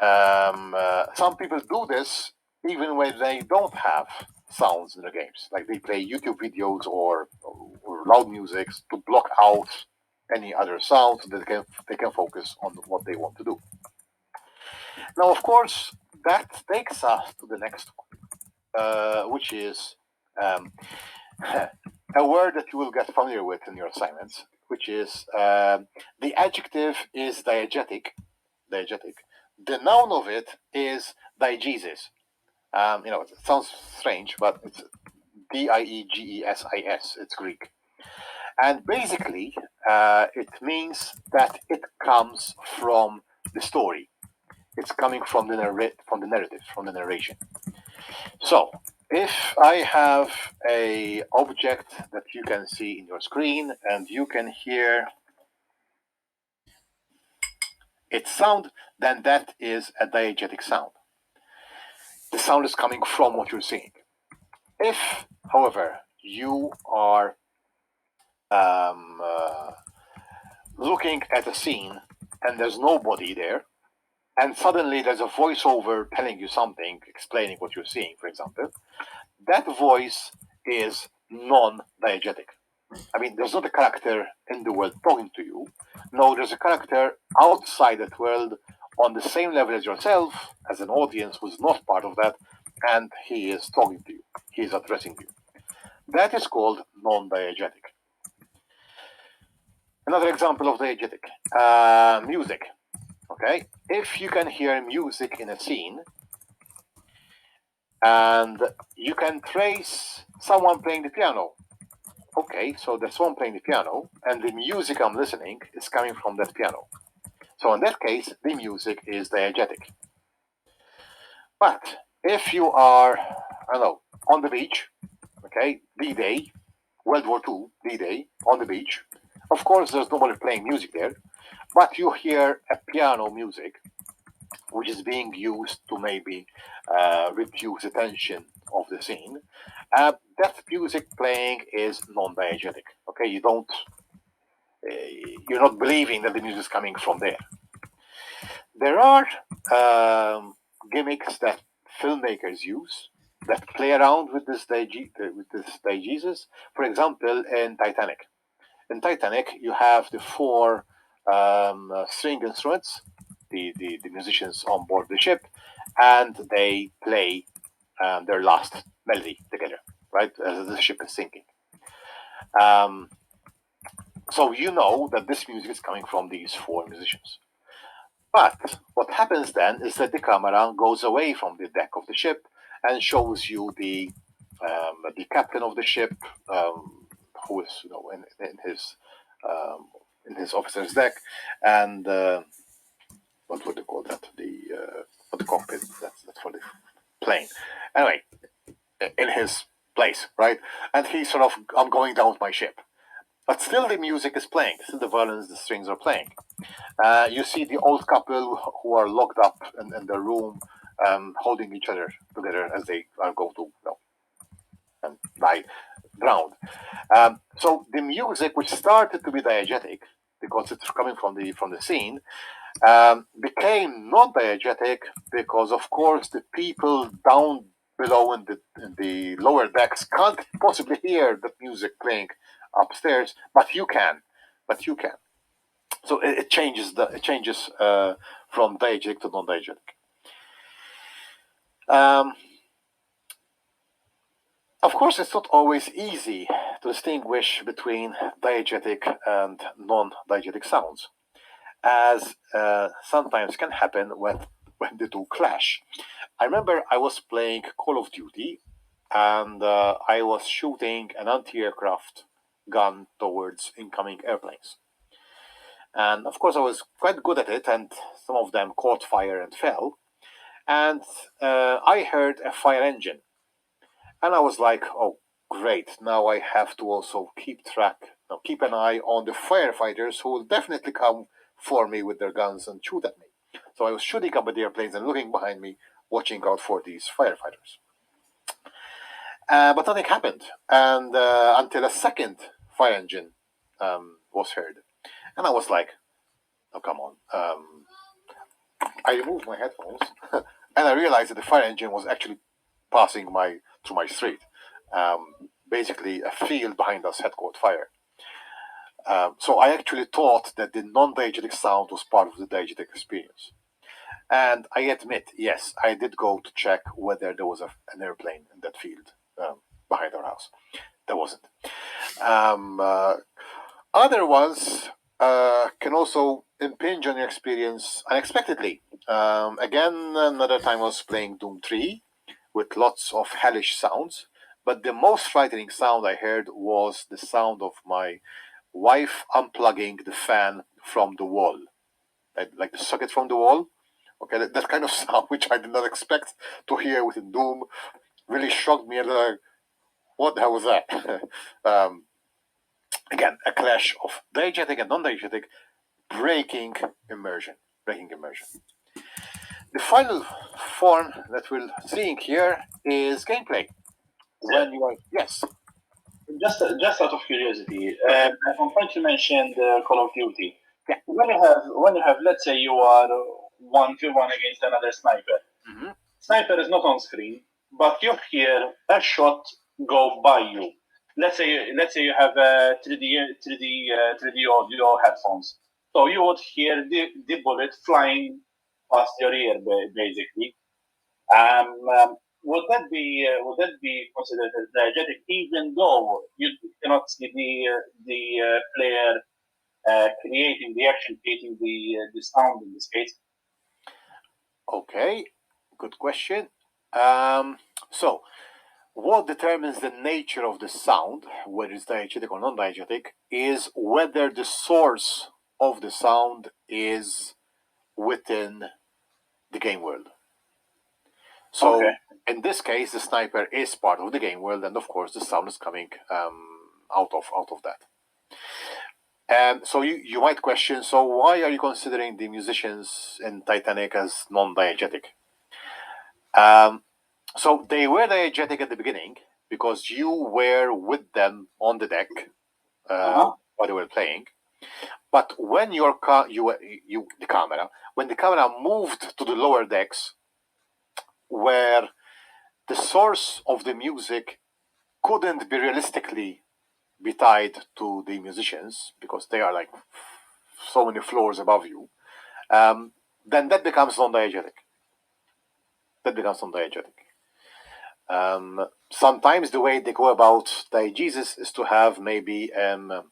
Some people do this even when they don't have sounds in the games, like they play YouTube videos or loud music to block out any other sounds so that they can focus on what they want to do. Now, of course, that takes us to the next one, which is a word that you will get familiar with in your assignments, which is the adjective is diegetic. Diegetic. The noun of it is diegesis. It sounds strange, but it's Diegesis. It's Greek. And basically, it means that it comes from the story. It's coming from the narrative, from the narration. So, if I have a object that you can see in your screen and you can hear its sound, then that is a diegetic sound. The sound is coming from what you're seeing. If, however, you are looking at a scene and there's nobody there, and suddenly there's a voiceover telling you something, explaining what you're seeing, for example, that voice is non-diegetic. I mean, there's not a character in the world talking to you. No, there's a character outside that world on the same level as yourself, as an audience who's not part of that, and he is talking to you. He is addressing you. That is called non-diegetic. Another example of diegetic, music. Okay, if you can hear music in a scene, and you can trace someone playing the piano. Okay, so there's someone playing the piano, and the music I'm listening is coming from that piano. So in that case, the music is diegetic. But if you are, I don't know, on the beach, okay, D-Day, World War II, D-Day, on the beach, of course there's nobody playing music there, but you hear a piano music, which is being used to maybe reduce the tension of the scene. That music playing is non-diegetic. Okay, you're not believing that the music is coming from there. There are gimmicks that filmmakers use that play around with this diegesis. For example, in Titanic. In Titanic, you have the four string instruments, the musicians on board the ship, and they play their last melody together, right, as the ship is sinking. So you know that this music is coming from these four musicians. But what happens then is that the camera goes away from the deck of the ship and shows you the captain of the ship, who is in his officer's deck, and what would they call that? The cockpit. That's for the plane. Anyway, in his place, right? And he's sort of, I'm going down with my ship. But still the music is playing. Still the violins, the strings are playing. You see the old couple who are locked up in their room, holding each other together as they are going to and die, drowned. So the music, which started to be diegetic because it's coming from the scene, became non-diegetic because, of course, the people down below in the lower decks can't possibly hear the music playing upstairs, but you can. So it changes from diegetic to non-diegetic. Of course, it's not always easy to distinguish between diegetic and non-diegetic sounds, as sometimes can happen when the two clash. I remember I was playing Call of Duty, and I was shooting an anti-aircraft gun towards incoming airplanes. And of course, I was quite good at it, and some of them caught fire and fell. And I heard a fire engine. And I was like, oh, great. Now I have to also keep an eye on the firefighters who will definitely come for me with their guns and shoot at me. So I was shooting up at the airplanes and looking behind me, watching out for these firefighters. But nothing happened, and until a second fire engine was heard. And I was like, oh, come on. I removed my headphones and I realized that the fire engine was actually passing through my street. Basically, a field behind us had caught fire. So I actually thought that the non-diegetic sound was part of the diegetic experience. And I admit, yes, I did go to check whether there was an airplane in that field behind our house. There wasn't. Other ones can also impinge on your experience unexpectedly. Again, another time I was playing Doom 3 with lots of hellish sounds, But the most frightening sound I heard was the sound of my wife unplugging the fan from the wall, like the socket from the wall. Okay, that kind of sound, which I did not expect to hear within Doom, really shocked me. And what the hell was that? Again, a clash of diegetic and non-diegetic, breaking immersion. Breaking immersion. The final form that we're seeing here is gameplay. When you are yes, Just out of curiosity, I'm going to mention the Call of Duty. Yeah. When you have, let's say you are 1v1 against another sniper. Mm-hmm. Sniper is not on screen, but you hear a shot go by you. Let's say you have 3D audio headphones, so you would hear the bullet flying past your ear, basically. Would that be considered as diegetic, even though you cannot see the player creating the action, creating the sound in this case? Okay, good question. So, what determines the nature of the sound, whether it's diegetic or non-diegetic, is whether the source of the sound is within the game world. So, Okay. in this case, the sniper is part of the game world, and of course, the sound is coming out of that. And so you might question, so why are you considering the musicians in Titanic as non-diegetic? So they were diegetic at the beginning because you were with them on the deck while they were playing. But when the camera, when the camera moved to the lower decks, where the source of the music couldn't be realistically be tied to the musicians because they are like so many floors above you, then that becomes non-diegetic. That becomes non-diegetic. Sometimes the way they go about diegesis is to have maybe a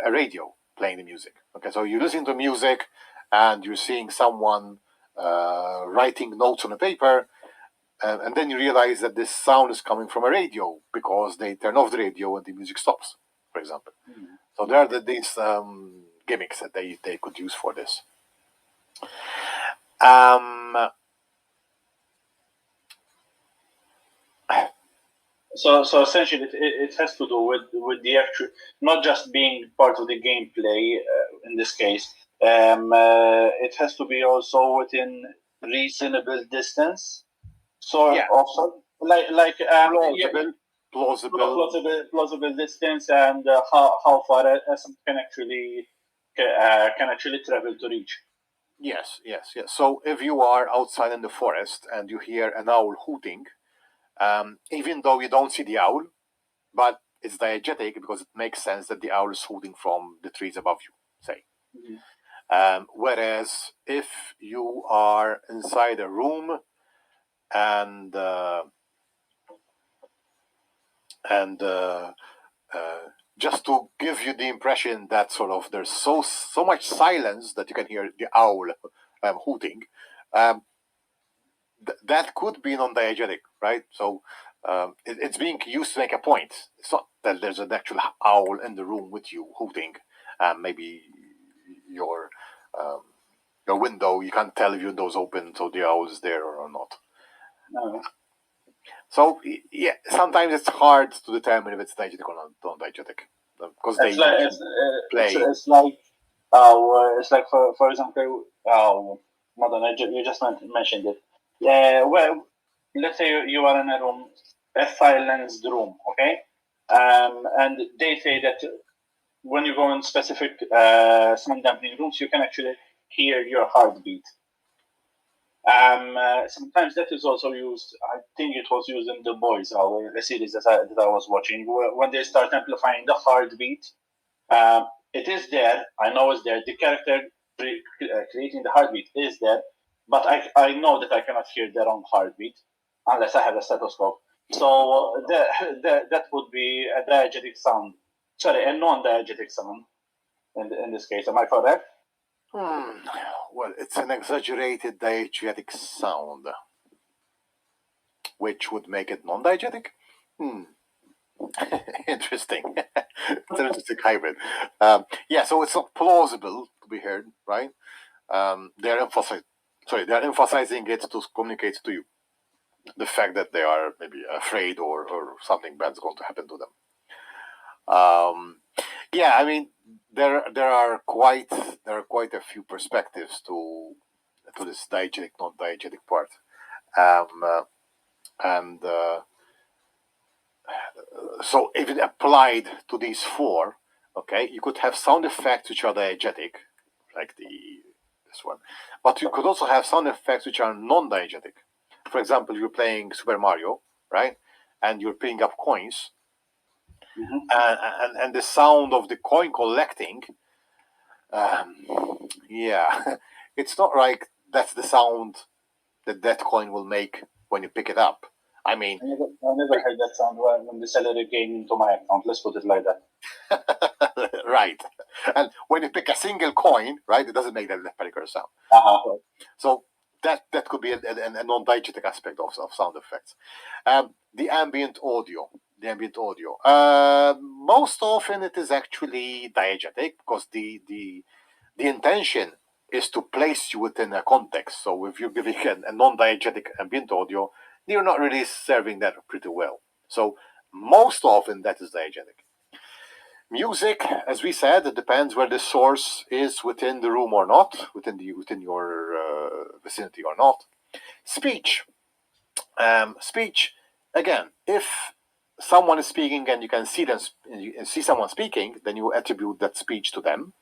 radio playing the music. Okay, so you listen to music and you're seeing someone writing notes on a paper, and then you realize that this sound is coming from a radio because they turn off the radio and the music stops, for example. So there are these gimmicks that they could use for this. So essentially, it has to do with the actual, not just being part of the gameplay in this case. It has to be also within reasonable distance. So Yeah. also like plausible distance, and how far a person can actually travel to reach. Yes. So if you are outside in the forest and you hear an owl hooting, even though you don't see the owl, but it's diegetic because it makes sense that the owl is hooting from the trees above you, say. Whereas if you are inside a room and just to give you the impression that sort of there's so much silence that you can hear the owl hooting, that could be non-diegetic, right? So it's being used to make a point. It's not that there's an actual owl in the room with you hooting. Maybe your window, you can't tell if your window's open, so the owl is there or not. No. So yeah, sometimes it's hard to determine if it's diegetic or non-diegetic because they play. It's like for example, Madonna, you just mentioned it. Well, let's say you are in a room, a silenced room, okay, and they say that when you go in specific sound dampening rooms, you can actually hear your heartbeat. Sometimes that is also used. I think it was used in The Boys, a series that I was watching, when they start amplifying the heartbeat. It is there. I know it's there. The character creating the heartbeat is there, but I know that I cannot hear their own heartbeat unless I have a stethoscope. So that would be a diegetic sound. Sorry, a non-diegetic sound in this case. Am I correct? Well, it's an exaggerated diegetic sound, which would make it non-diegetic. Interesting. It's an interesting hybrid. Yeah, so it's not plausible to be heard, right? They're emphasizing it to communicate to you the fact that they are maybe afraid or something bad's going to happen to them. Yeah, I mean there are quite a few perspectives to this diegetic non-diegetic part, and so if it applied to these four, okay, you could have sound effects which are diegetic, like this one, but you could also have sound effects which are non-diegetic. For example, you're playing Super Mario, right, and you're picking up coins, and the sound of the coin collecting, yeah, it's not like that's the sound that coin will make when you pick it up. I mean, I never heard that sound when the seller came into my account. Let's put it like that. right. And when you pick a single coin, right, it doesn't make that particular sound. Uh-huh. So that could be a non-diegetic aspect of sound effects. The ambient audio. Most often it is actually diegetic because the intention is to place you within a context. So if you're giving a non-diegetic ambient audio, you're not really serving that pretty well. So most often that is diegetic. Music, as we said, it depends where the source is within the room or not, within your vicinity or not. Speech, speech. Again, if someone is speaking and you can see them, you see someone speaking, then you attribute that speech to them.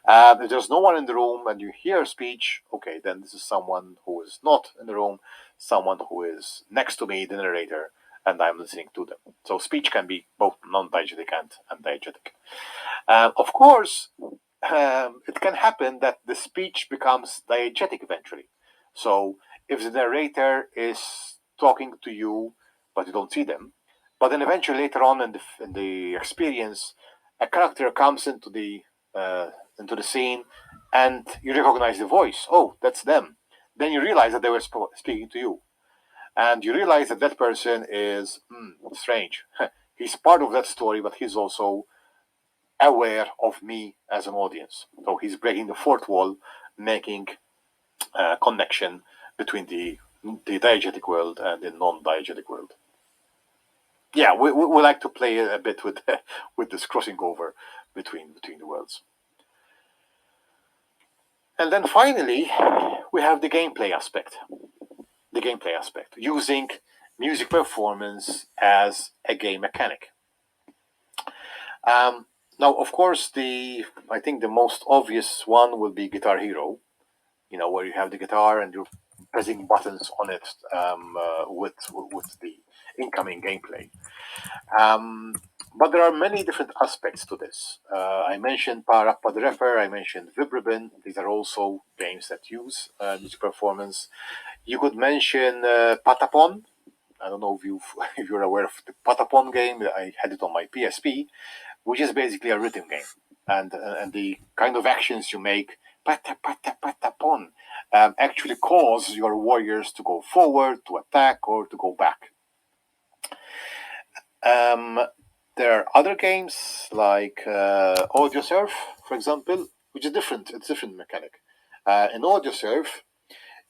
If there's no one in the room and you hear speech, okay, then this is someone who is not in the room, someone who is next to me, the narrator, and I'm listening to them. So speech can be both non-diegetic and diegetic. Of course, it can happen that the speech becomes diegetic eventually. So if the narrator is talking to you, but you don't see them, but then eventually later on in the experience, a character comes into the scene, and you recognize the voice. Oh, that's them. Then you realize that they were speaking to you, and you realize that that person is strange. He's part of that story, but he's also aware of me as an audience. So he's breaking the fourth wall, making a connection between the diegetic world and the non-diegetic world. Yeah, we like to play a bit with with this crossing over between the worlds. And then finally, we have the gameplay aspect. The gameplay aspect, using music performance as a game mechanic. Now, of course, I think the most obvious one will be Guitar Hero. Where you have the guitar and you're pressing buttons on it with the incoming gameplay. But there are many different aspects to this. I mentioned Power Up the Rapper, I mentioned Vibribin. These are also games that use music performance. You could mention Patapon. I don't know if if you're aware of the Patapon game. I had it on my PSP, which is basically a rhythm game, and the kind of actions you make, pata pata patapon, actually cause your warriors to go forward, to attack, or to go back. There are other games like Audio Surf, for example, which is different. It's a different mechanic. In Audio Surf,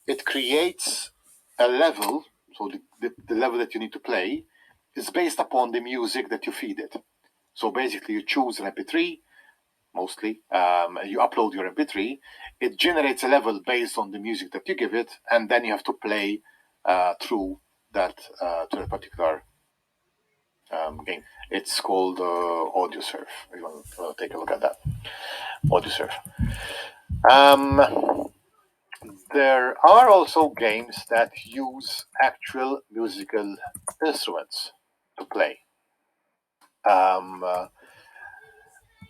it creates a level. So the level that you need to play is based upon the music that you feed it. So basically, you choose an MP3, mostly. You upload your MP3. It generates a level based on the music that you give it, and then you have to play through that to a particular game. It's called Audio Surf. If you want to take a look at that, Audio Surf. There are also games that use actual musical instruments to play.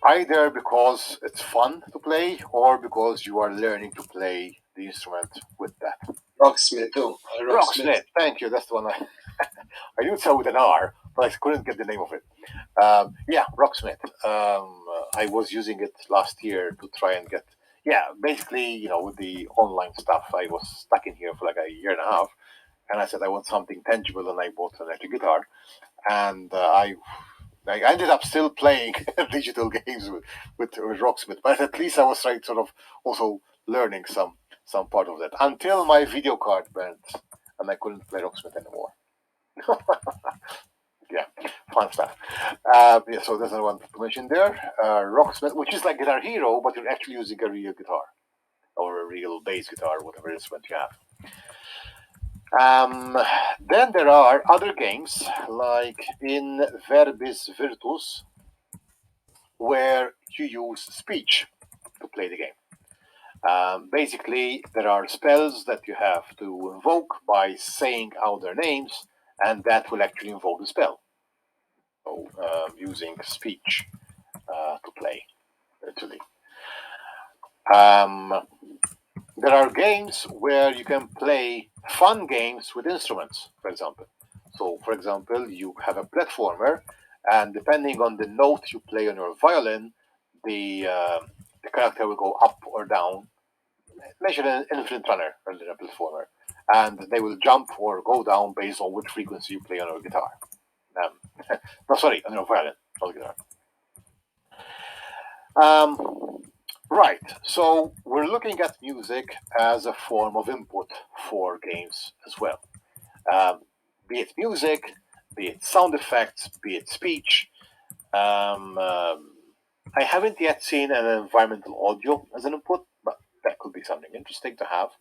Either because it's fun to play or because you are learning to play the instrument with that. Rocksmith too. Rocksmith, thank you. That's the one I knew it started with an R, but I couldn't get the name of it. Yeah, Rocksmith. I was using it last year to try and get. Yeah, basically, with the online stuff, I was stuck in here for like a year and a half, and I said I want something tangible, and I bought an electric guitar, and I ended up still playing digital games with Rocksmith, but at least I was trying to sort of also learning some part of that until my video card burned and I couldn't play Rocksmith anymore. Yeah, fun stuff. Yeah, so there's another one to mention there. Rocksmith, which is like Guitar Hero, but you're actually using a real guitar or a real bass guitar, whatever instrument you have. Then there are other games like in Verbis Virtus, where you use speech to play the game. Basically, there are spells that you have to invoke by saying out their names, and that will actually invoke the spell. So, using speech to play, virtually. There are games where you can play fun games with instruments, for example. So, for example, you have a platformer, and depending on the note you play on your violin, the character will go up or down. Imagine an infinite runner rather than a platformer, and they will jump or go down based on which frequency you play on your guitar. No, sorry, on your violin, not guitar. Right, so we're looking at music as a form of input for games as well. Be it music, be it sound effects, be it speech. I haven't yet seen an environmental audio as an input, but that could be something interesting to have.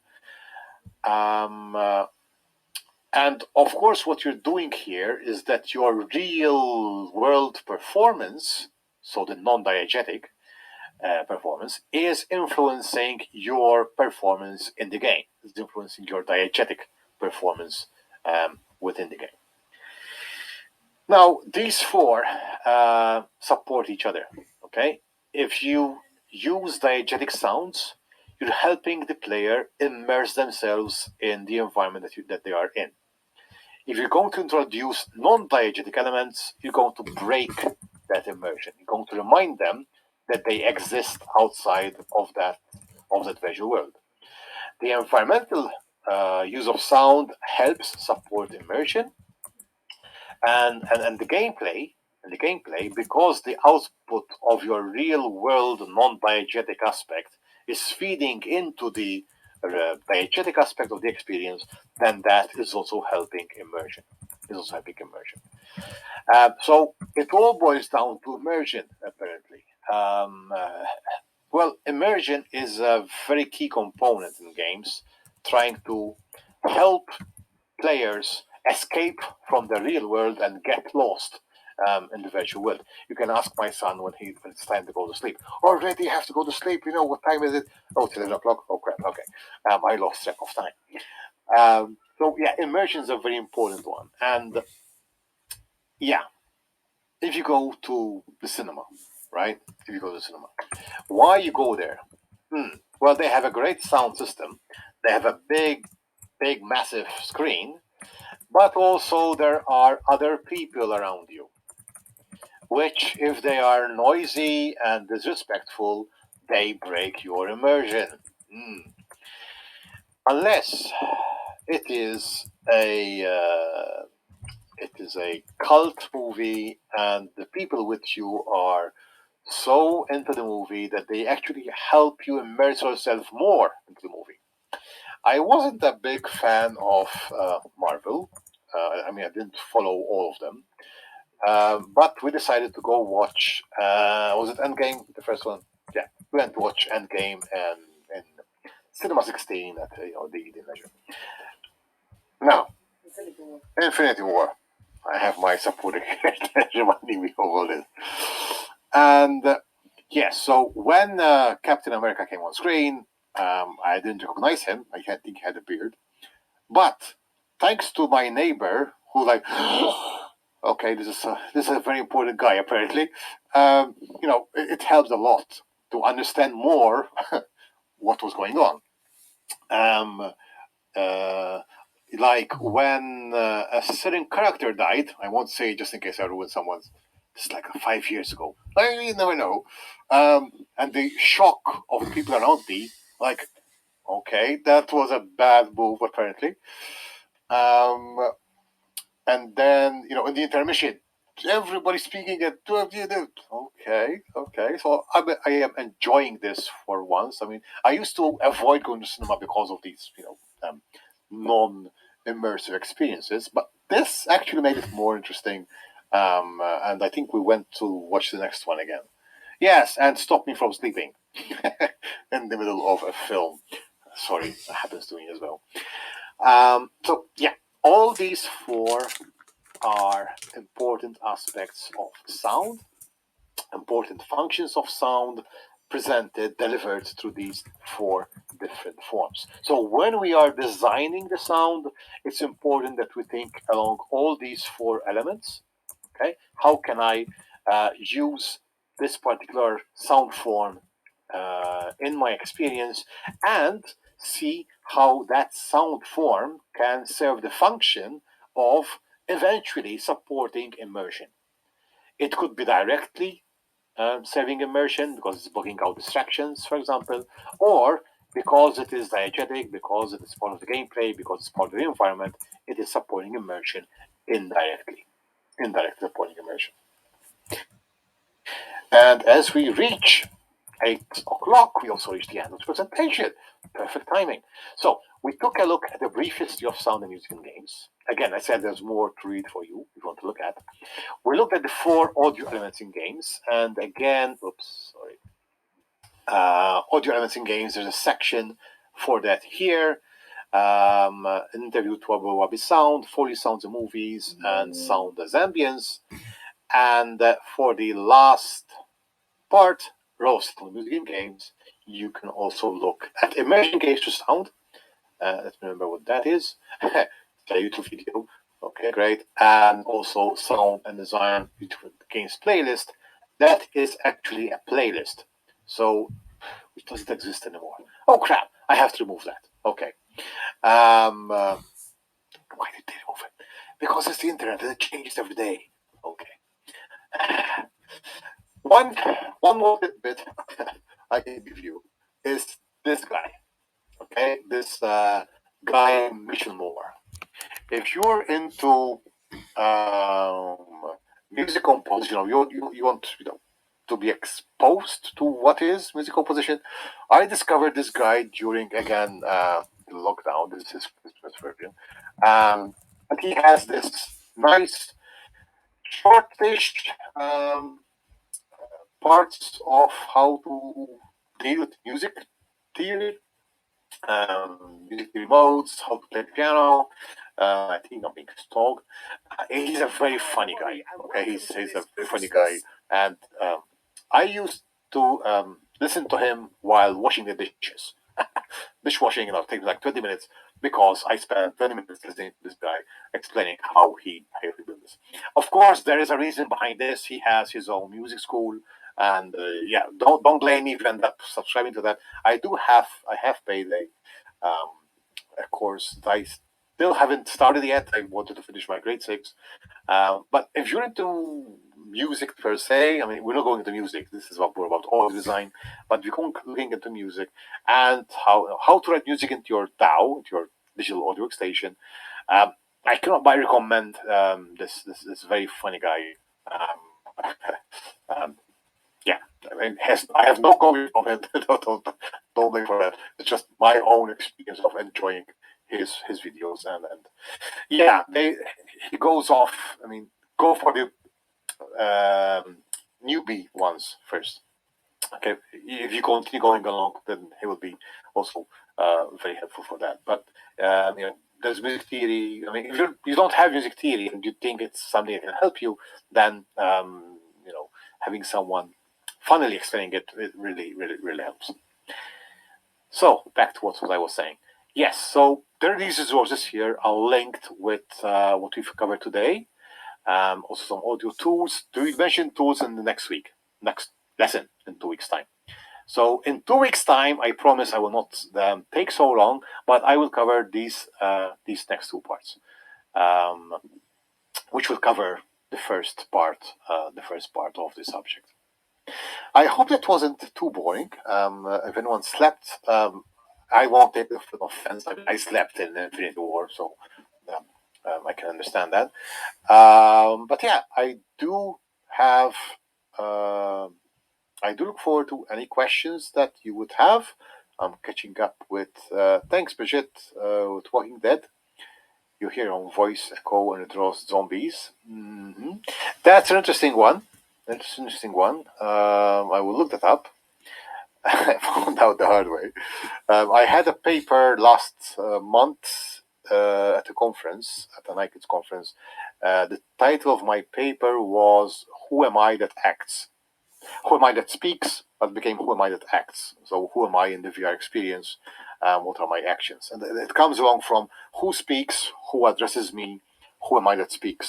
And of course, what you're doing here is that your real world performance, so the non diegetic performance, is influencing your performance in the game. It's influencing your diegetic performance within the game. Now, these four support each other. Okay, if you use diegetic sounds, you're helping the player immerse themselves in the environment that they are in. If you're going to introduce non-diegetic elements, you're going to break that immersion. You're going to remind them that they exist outside of that visual world. The environmental use of sound helps support immersion, and the gameplay. And the gameplay, because the output of your real world non-diegetic aspect is feeding into the diegetic aspect of the experience, then that is also helping immersion. So it all boils down to immersion, apparently. Well, immersion is a very key component in games, trying to help players escape from the real world and get lost in the virtual world. You can ask my son when it's time to go to sleep. Already have to go to sleep. You know, what time is it? Oh, it's 11 o'clock. Oh, crap. Okay. I lost track of time. So, yeah, immersion is a very important one. And, yeah, if you go to the cinema, right? If you go to the cinema, why you go there? Well, they have a great sound system. They have a big, massive screen. But also there are other people around you, which, if they are noisy and disrespectful, they break your immersion. Unless it is a cult movie and the people with you are so into the movie that they actually help you immerse yourself more into the movie. I wasn't a big fan of Marvel. I mean, I didn't follow all of them. But we decided to go watch. Was it Endgame, the first one? Yeah, we went to watch Endgame and in Cinema 16 at the Leisure. Now, Infinity War. I have my supporting reminding me of all this. And yes, so when Captain America came on screen, I didn't recognize him. I think he had a beard. But thanks to my neighbor, who like, okay, this is a very important guy apparently. It helps a lot to understand more what was going on. Like when a certain character died, I won't say just in case I ruin someone's. It's like 5 years ago. You never know. And the shock of the people around me, like, okay, that was a bad move apparently. And then, in the intermission, everybody speaking at 12 years. Okay. So I am enjoying this for once. I mean, I used to avoid going to cinema because of these, non-immersive experiences, but this actually made it more interesting. And I think we went to watch the next one again. Yes, and stop me from sleeping in the middle of a film. Sorry, that happens to me as well. So yeah, all these four are important aspects of sound, important functions of sound presented, delivered through these four different forms. So when we are designing the sound, it's important that we think along all these four elements. Okay, how can I use this particular sound form in my experience and see how that sound form can serve the function of eventually supporting immersion. It could be directly serving immersion because it's blocking out distractions, for example, or because it is diegetic, because it is part of the gameplay, because it's part of the environment, it is supporting immersion indirectly. Indirectly supporting immersion. And as we reach 8 o'clock, we also reach the end of the presentation. Perfect timing. So we took a look at a brief history of sound and music in games. Again, I said there's more to read for you if you want to look at. We looked at the four audio elements in games, and again, audio elements in games. There's a section for that here. An interview to Wubby Wubby Sound, Foley sounds in movies, and sound as ambience. And for the last part, roast on music in games, you can also look at immersion games to sound. Let's remember what that is. It's a YouTube video. Okay, great. And also sound and design YouTube games playlist. That is actually a playlist. So it doesn't exist anymore. Oh crap! I have to remove that. Okay. Why did they remove it? Because it's the internet and it changes every day. Okay. One more bit I can give you is this guy. Okay, this guy Mitchell Moore. If you're into um, music composition, or you want to be exposed to what is music composition, I discovered this guy during again the lockdown. This is his Christmas version, and he has this nice shortish parts of how to deal with music theory, music theory modes, how to play the piano. I think I'm being stalled. He's a very funny guy. Okay, he's a very funny guy, and I used to listen to him while washing the dishes. Dishwashing, takes like 20 minutes because I spent 20 minutes listening to this guy explaining how he did this. Of course, there is a reason behind this. He has his own music school, and don't blame me if you end up subscribing to that. I have paid a course that I still haven't started yet. I wanted to finish my grade 6. But if you're into music per se, I mean, we're not going into music. This is what we're about audio design, but we're looking into music and how to write music into your DAW, into your digital audio workstation. I cannot but recommend this very funny guy. Um, yeah, I mean, I have no comment on it. Don't blame for that. It's just my own experience of enjoying his videos, and yeah, he goes off. I mean, go for the newbie ones first. Okay, if you continue going along, then he will be also very helpful for that. But there's music theory. I mean, if you don't have music theory and you think it's something that can help you, then having someone funnily explaining it really helps. So back to what I was saying. Yes, so there are these resources here are linked with what we've covered today. Also some audio tools. We mention tools in the next lesson in 2 weeks' time. So in 2 weeks' time, I promise I will not take so long, but I will cover these next two parts, which will cover the first part of the subject. I hope that wasn't too boring. If anyone slept, I won't take offense. I slept in Infinity War, so I can understand that. But yeah, I do have. I do look forward to any questions that you would have. I'm catching up with. Thanks, Brigitte, with Walking Dead. You hear your own voice echo and it draws zombies. That's an interesting one. That's an interesting one. I will look that up. I found out the hard way. I had a paper last month at a conference, at an ICANS conference. The title of my paper was "Who Am I That Acts?" Who am I that speaks, but became who am I that acts? So who am I in the VR experience? What are my actions? And it comes along from who speaks, who addresses me, who am I that speaks?